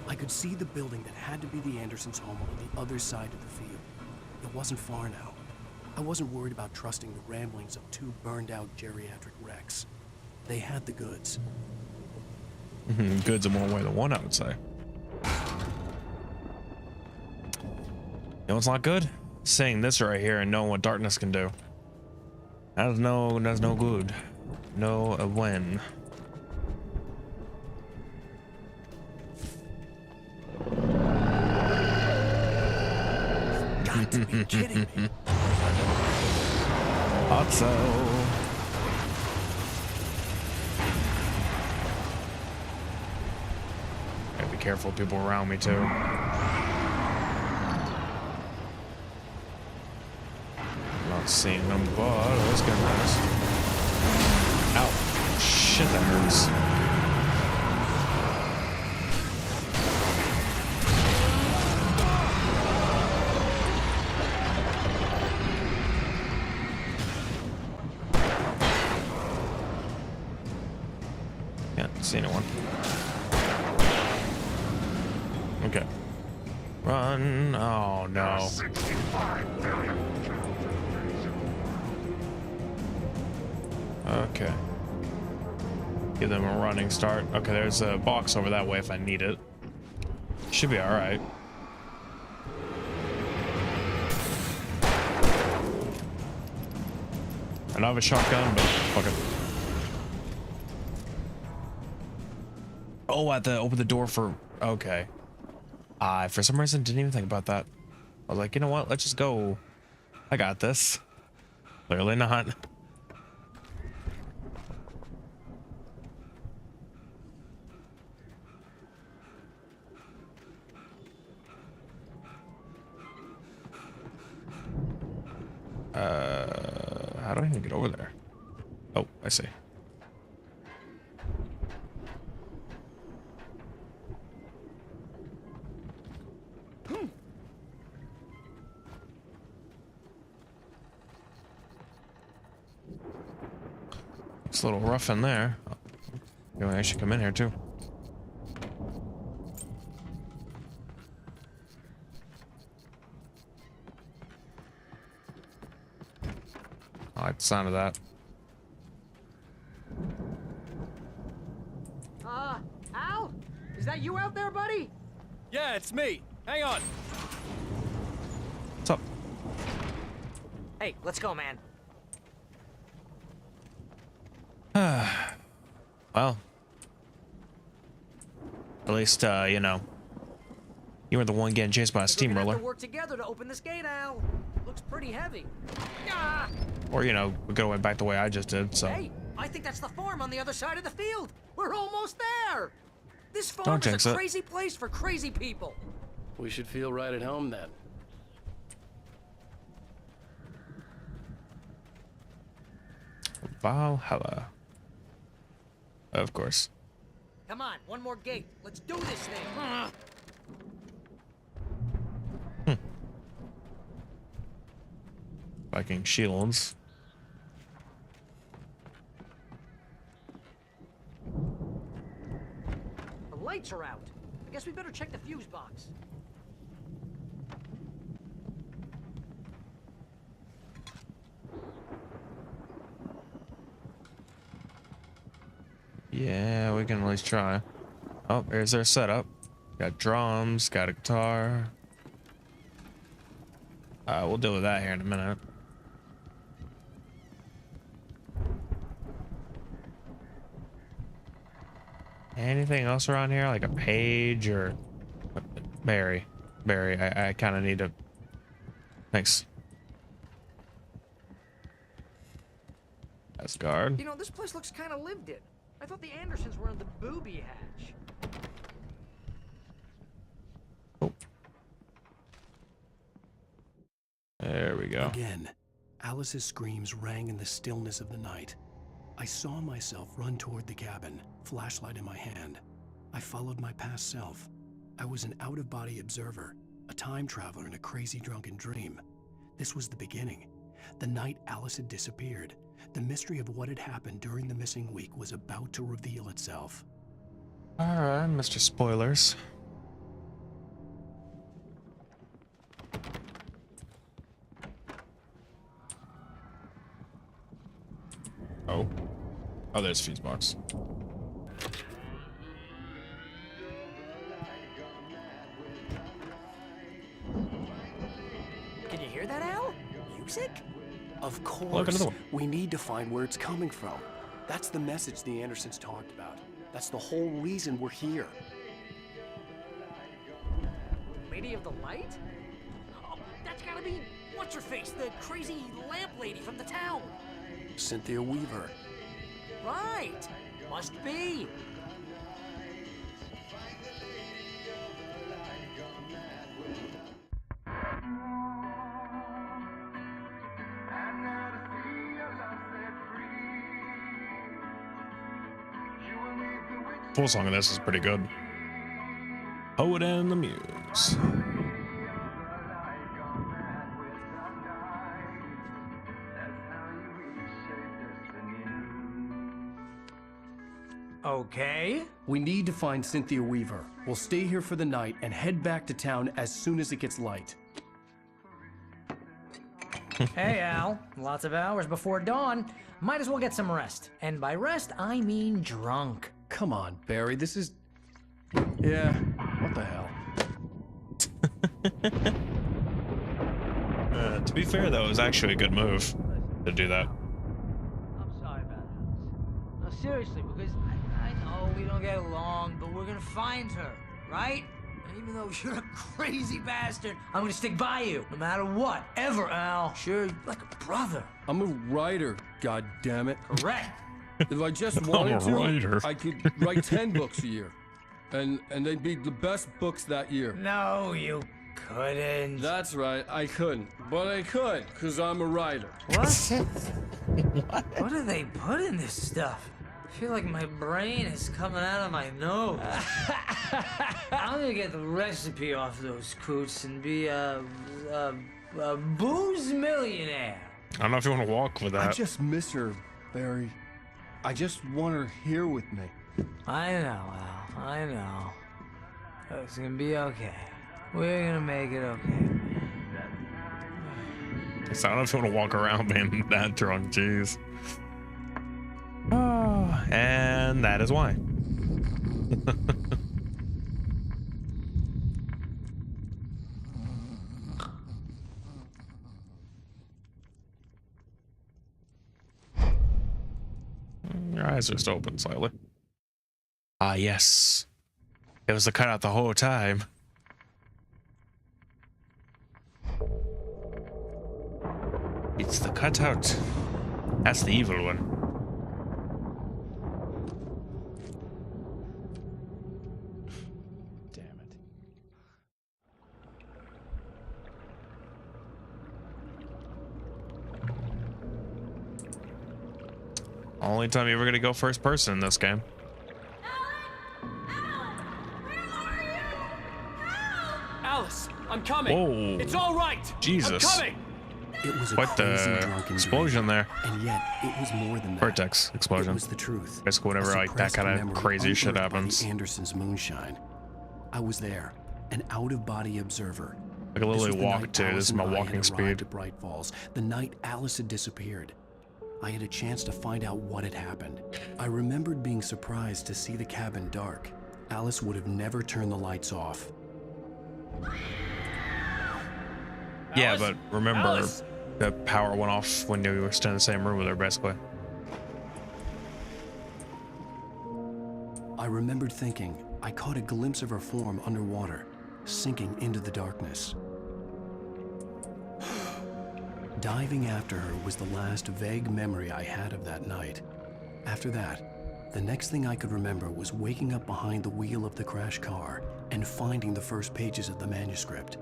I could see the building that had to be the Andersons' home on the other side of the field. It wasn't far now. I wasn't worried about trusting the ramblings of two burned-out geriatric wrecks. They had the goods. Goods in more way than one, I would say. You know what's not good? Saying this right here and knowing what darkness can do. That's no good. No win. Got to be kidding me. Thought so. Gotta be careful of people around me too. Not seeing them, but let's get nice. Ow. Shit, that hurts. Okay. Run. Oh no. Okay. Give them a running start. Okay, there's a box over that way if I need it. Should be alright. I don't have a shotgun, but fuck it. Oh, I have to open the door for... Okay. I, for some reason, didn't even think about that. I was like, you know what? Let's just go. I got this. Clearly not. How do I even get over there? Oh, I see. It's a little rough in there. Maybe I should come in here too. I like the sound of that. Al? Is that you out there, buddy? Yeah, it's me. Hang on. What's up? Hey, let's go, man. Well. At least, you know. You were the one getting chased by a steamroller. We're gonna have to work together to open this gate, Al. Looks pretty heavy. Ah! Or, you know, we go back the way I just did, so. Hey, I think that's the farm on the other side of the field. We're almost there. This farm Don't is jinx a it. crazy place for crazy people. We should feel right at home then. Valhalla. Of course. Come on, one more gate. Let's do this thing. Viking shields. The lights are out. I guess we better check the fuse box. Yeah, we can at least try. Oh, there's our setup. Got drums, got a guitar. We'll deal with that here in a minute. Anything else around here, like a page or Barry? I kind of need to. Thanks. Asgard. You know, this place looks kind of lived in. I thought the Andersons were in the booby hatch. Oh. There we go. Again, Alice's screams rang in the stillness of the night. I saw myself run toward the cabin, flashlight in my hand. I followed my past self. I was an out-of-body observer, a time traveler in a crazy drunken dream. This was the beginning. The night Alice had disappeared. The mystery of what had happened during the missing week was about to reveal itself. All right, Mr. Spoilers. Oh, there's fuse box. Can you hear that, Al? Music? Of Look, course. another one. We need to find where it's coming from. That's the message the Andersons talked about. That's the whole reason we're here. Lady of the Light? Oh, that's gotta be what's-her-face, the crazy lamp lady from the town. Cynthia Weaver. Right. Must be. Full song of this is pretty good. Poet and the Muse. Oh okay? We need to find Cynthia Weaver. We'll stay here for the night and head back to town as soon as it gets light. Hey, Al. Lots of hours before dawn. Might as well get some rest. And by rest, I mean drunk. Come on, Barry, this is... Yeah, what the hell? To be fair, though, it was actually a good move to do that. I'm sorry about that. No, seriously, because I know we don't get along, but we're gonna find her, right? And even though you're a crazy bastard, I'm gonna stick by you, no matter what, ever, Al. Sure, you're like a brother. I'm a writer, goddammit. Correct. If I just I'm wanted a to, writer. I could write 10 books a year. And they'd be the best books that year. No, you couldn't. That's right, I couldn't. But I could, because I'm a writer. What? What do they put in this stuff? I feel like my brain is coming out of my nose. I'm gonna get the recipe off those coots and be a booze millionaire. I don't know if you want to walk with that. I just miss her, Barry. I just want her here with me. I know, Al. I know. It's gonna be okay. We're gonna make it okay. So I don't know if you want to walk around being that drunk, jeez. Oh, and that is why. Your eyes are just open slightly. Ah, yes. It was the cutout the whole time. It's the cutout. That's the evil one. Damn it. Only time you're ever gonna go first person in this game. Alice, I'm coming. Whoa. It's all right. Jesus. I'm coming. It was a What crazy the drunken explosion dream. there? And yet, it was more than that. Vertex explosion. It was the truth. Basically, whenever A like that suppressed kind of memory crazy shit unearthed by happens. the Anderson's moonshine. I was there, an out-of-body observer. Like a This literally was the walk night too. This Alice is and my I had walking arrived speed. at Bright Falls, the night Alice had disappeared. I had a chance to find out what had happened. I remembered being surprised to see the cabin dark. Alice would have never turned the lights off. Yeah, Alice? but remember, Alice? the power went off when you were still in the same room with her, basically. I remembered thinking I caught a glimpse of her form underwater, sinking into the darkness. Diving after her was the last vague memory I had of that night. After that, the next thing I could remember was waking up behind the wheel of the crash car and finding the first pages of the manuscript.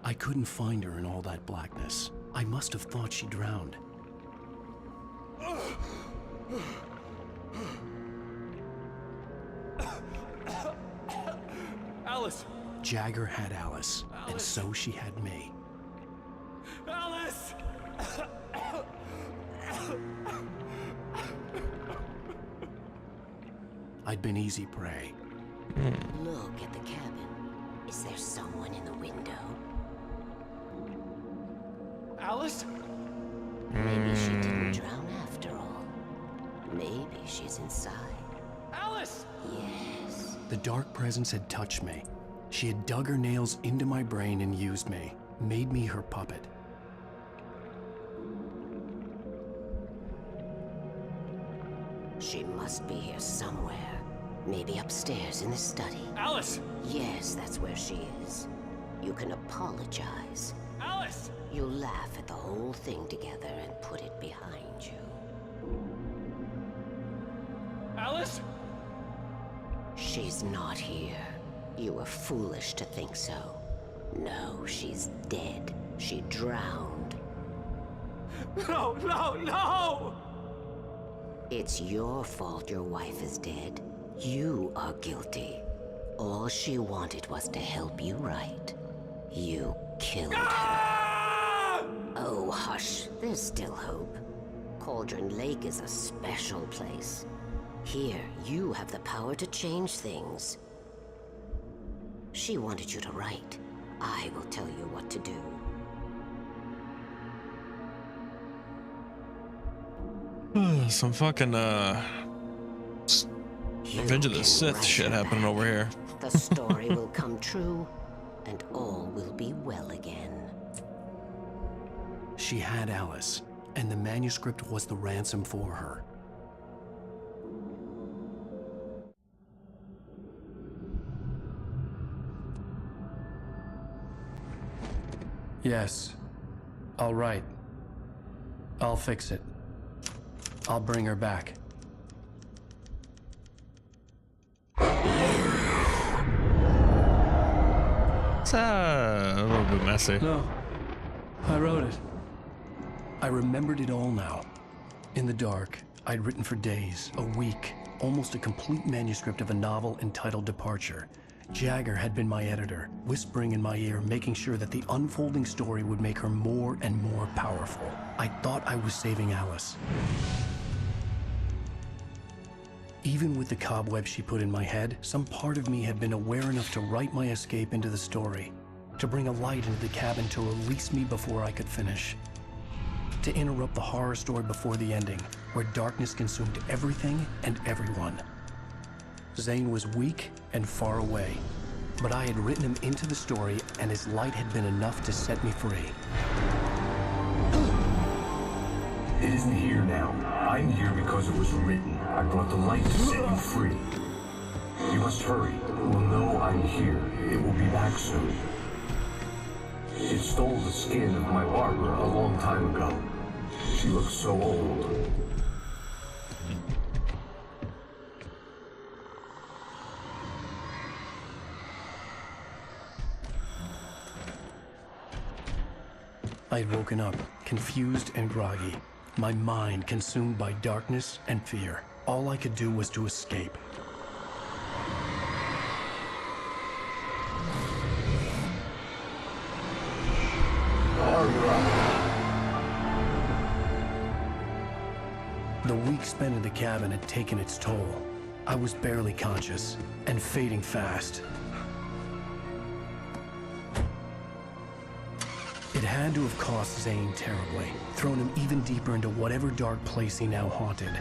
I couldn't find her in all that blackness. I must have thought she drowned. Alice. Jagger had Alice, and so she had me. Alice. I'd been easy prey. Look at the cabin. Is there someone in the window? Alice? Maybe she didn't drown after all. Maybe she's inside. Alice! Yes. The dark presence had touched me. She had dug her nails into my brain and used me, made me her puppet. She must be here somewhere. Maybe upstairs in the study. Alice! Yes, that's where she is. You can apologize. Alice! You'll laugh at the whole thing together and put it behind you. Alice? She's not here. You were foolish to think so. No, she's dead. She drowned. No, no, no! It's your fault your wife is dead. You are guilty. All she wanted was to help you right. You killed her. Oh, hush. There's still hope. Cauldron Lake is a special place. Here, you have the power to change things. She wanted you to write. I will tell you what to do. Some fucking Revenge of the Sith shit happening over here. The story will come true, and all will be well again. She had Alice, and the manuscript was the ransom for her. Yes. All right. I'll fix it. I'll bring her back. It's a little bit messy. No. I wrote it. I remembered it all now. In the dark, I'd written for days, a week, almost a complete manuscript of a novel entitled Departure. Jagger had been my editor, whispering in my ear, making sure that the unfolding story would make her more and more powerful. I thought I was saving Alice. Even with the cobwebs she put in my head, some part of me had been aware enough to write my escape into the story, to bring a light into the cabin to release me before I could finish, to interrupt the horror story before the ending, where darkness consumed everything and everyone. Zane was weak and far away, but I had written him into the story, and his light had been enough to set me free. It isn't here now. I'm here because it was written. I brought the light to set you free. You must hurry. It will know I'm here. It will be back soon. It stole the skin of my barber a long time ago. She looks so old. I'd woken up, confused and groggy, my mind consumed by darkness and fear. All I could do was to escape. The week spent in the cabin had taken its toll. I was barely conscious and fading fast. It had to have cost Zane terribly, thrown him even deeper into whatever dark place he now haunted.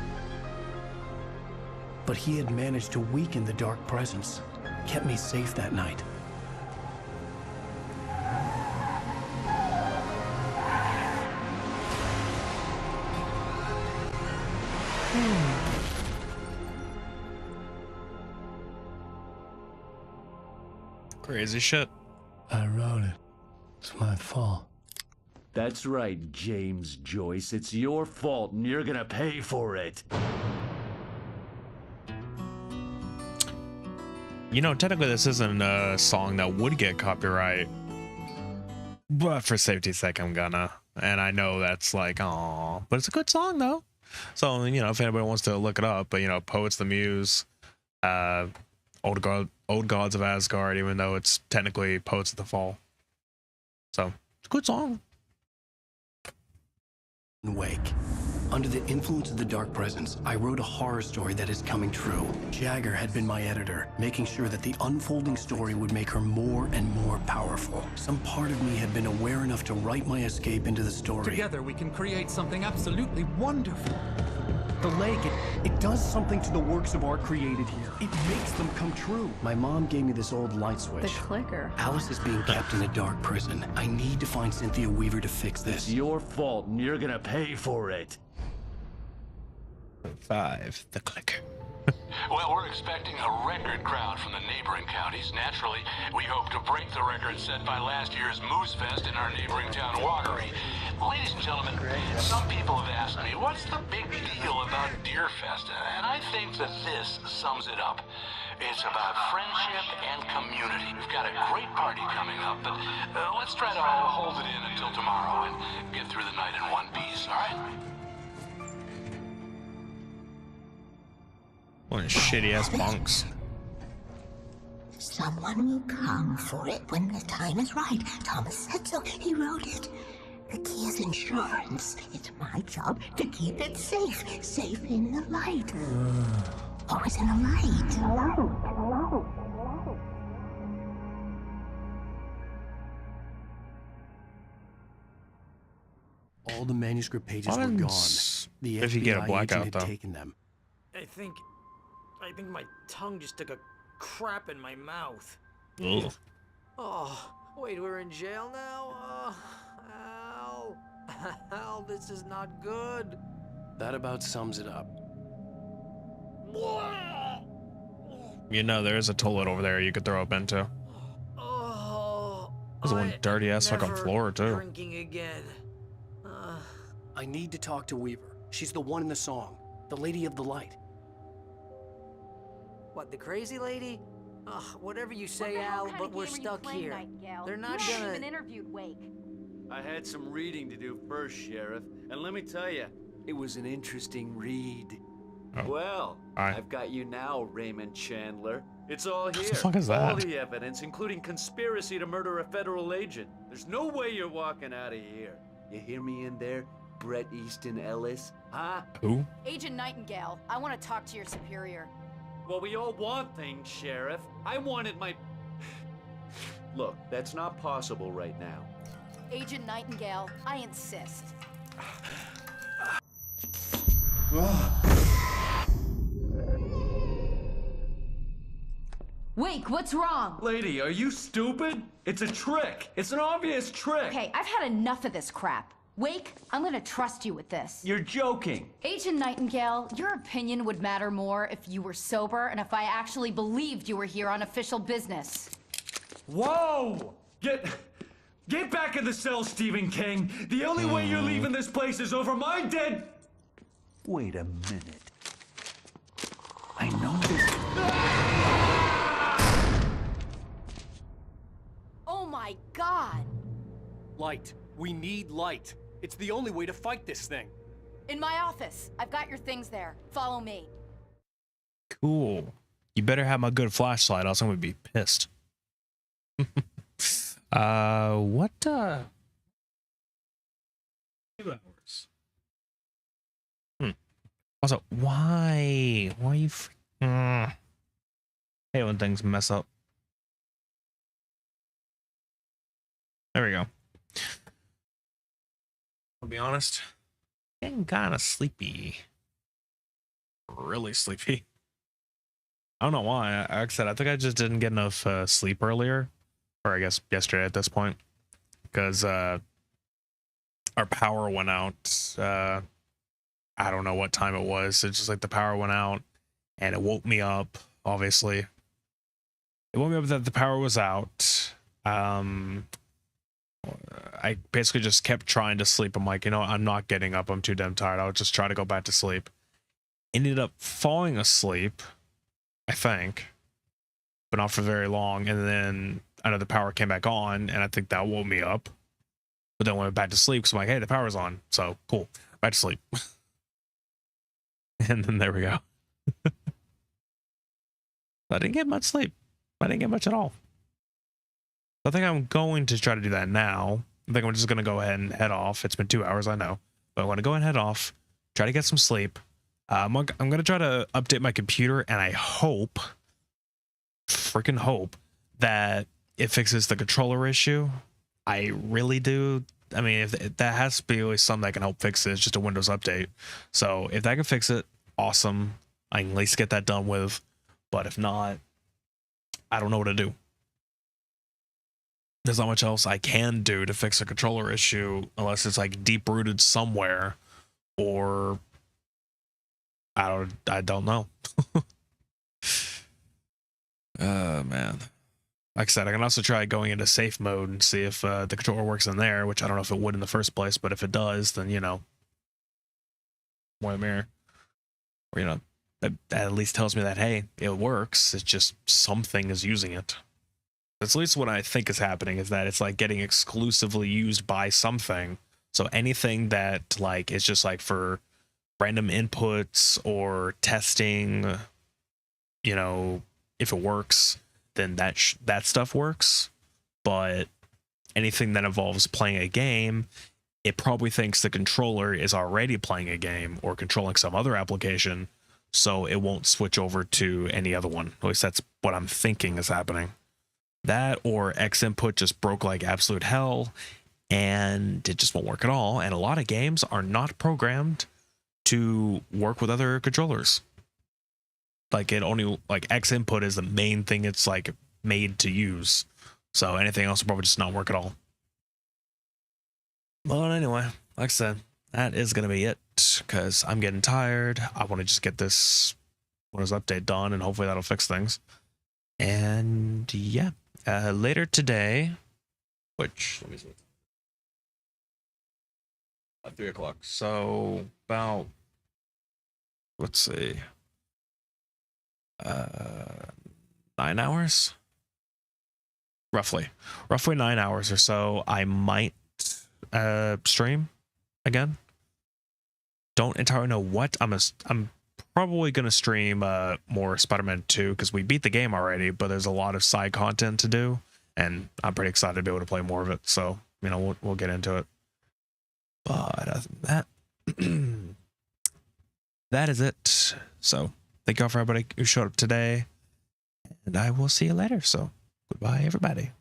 But he had managed to weaken the dark presence, kept me safe that night. Crazy shit. I wrote it. It's my fault. That's right, James Joyce. It's your fault, and you're gonna pay for it. You know, technically this isn't a song that would get copyright, but for safety's sake, I'm gonna. And I know that's like, aw, but it's a good song though. So, you know, if anybody wants to look it up, but you know, Poets the Muse, Old Gods of Asgard, even though it's technically Poets of the Fall. So, it's a good song. Wake. Under the influence of the dark presence, I wrote a horror story that is coming true. Jagger had been my editor, making sure that the unfolding story would make her more and more powerful. Some part of me had been aware enough to write my escape into the story. Together we can create something absolutely wonderful. The lake, it does something to the works of art created here. It makes them come true. My mom gave me this old light switch. The clicker. Alice is being kept in a dark prison. I need to find Cynthia Weaver to fix this. It's your fault, and you're gonna pay for it. 5, the clicker. Well, we're expecting a record crowd from the neighboring counties. Naturally, we hope to break the record set by last year's Moose Fest in our neighboring town, Watery. Ladies and gentlemen, some people have asked me, what's the big deal about Deer Fest? And I think that this sums it up. It's about friendship and community. We've got a great party coming up, but let's try to hold it in until tomorrow and get through the night in one piece, all right? What a shitty ass bunks. Someone will come for it when the time is right. Thomas said so. He wrote it. The key is insurance. It's my job to keep it safe. Safe in the light. Always in the light. Hello. All the manuscript pages were gone. The if you get a FBI blackout, agent though. had taken them. I think my tongue just took a crap in my mouth. Ugh. Oh, wait, we're in jail now? Al. Al, this is not good. That about sums it up. You know, there is a toilet over there you could throw up into. Oh, There's one dirty ass fucking never floor too. drinking again. I need to talk to Weaver. She's the one in the song. The Lady of the Light. What, the crazy lady? Ugh, whatever you say, Al, but we're stuck here. They're not You haven't gonna... even interviewed Wake. I had some reading to do first, Sheriff, and let me tell you, it was an interesting read. Oh. Well, Hi. I've got you now, Raymond Chandler. It's all here. What the fuck is All that? the evidence, including conspiracy to murder a federal agent. There's no way you're walking out of here. You hear me in there, Bret Easton Ellis? Huh? Who? Agent Nightingale, I want to talk to your superior. Well, we all want things, Sheriff. I wanted my... Look, that's not possible right now. Agent Nightingale, I insist. Wake, what's wrong? Lady, are you stupid? It's a trick. It's an obvious trick. Okay, I've had enough of this crap. Wake, I'm gonna trust you with this. You're joking. Agent Nightingale, your opinion would matter more if you were sober and if I actually believed you were here on official business. Whoa! Get back in the cell, Stephen King. The only way you're leaving this place is over my dead... Wait a minute. I know this... Oh my god! Light. We need light. It's the only way to fight this thing. In my office. I've got your things there. Follow me. Cool. You better have my good flashlight, else I'm gonna be pissed. What 2 hours. Also, why you hate when things mess up. There we go. I'll be honest, getting kind of sleepy. Really sleepy. I don't know why. Like I said, I think I just didn't get enough sleep earlier, or I guess yesterday at this point, because our power went out. I don't know what time it was. It's just like the power went out, and it woke me up. Obviously, it woke me up that the power was out. I basically just kept trying to sleep. I'm like, you know, I'm not getting up. I'm too damn tired. I'll just try to go back to sleep. Ended up falling asleep, I think, but not for very long. And then I know the power came back on, and I think that woke me up. But then I went back to sleep because I'm like, hey, the power's on. So cool. Back to sleep. And then there we go. I didn't get much sleep. I didn't get much at all. I think I'm going to try to do that now. I think I'm just going to go ahead and head off. It's been 2 hours, I know. But I want to go and head off, try to get some sleep. I'm going to try to update my computer, and I hope, freaking hope, that it fixes the controller issue. I really do. I mean, if that has to be always something that can help fix it. It's just a Windows update. So if that can fix it, awesome. I can at least get that done with. But if not, I don't know what to do. There's not much else I can do to fix a controller issue unless it's like deep rooted somewhere, or I don't know. Man. Like I said, I can also try going into safe mode and see if the controller works in there, which I don't know if it would in the first place, but if it does, then, you know, more the mirror. Or, you know, that at least tells me that, hey, it works. It's just something is using it. That's at least what I think is happening, is that it's like getting exclusively used by something. So anything that like is just like for random inputs or testing, you know, if it works, then that stuff works. But anything that involves playing a game it probably thinks the controller is already playing a game or controlling some other application, so it won't switch over to any other one. At least that's what I'm thinking is happening. That or X input just broke like absolute hell and it just won't work at all. And a lot of games are not programmed to work with other controllers. Like it only, like X input is the main thing it's like made to use. So anything else will probably just not work at all. But anyway, like I said, that is going to be it because I'm getting tired. I want to just get this Windows update done and hopefully that'll fix things. And yeah, later today, which, let me see. At 3 o'clock. So about, let's see, 9 hours, roughly 9 hours or so. I might stream again. Don't entirely know what. I'm probably gonna stream more Spider-Man 2 because we beat the game already, but there's a lot of side content to do, and I'm pretty excited to be able to play more of it. So you know we'll get into it. But other than that, that is it. So thank you all for everybody who showed up today, and I will see you later. So goodbye, everybody.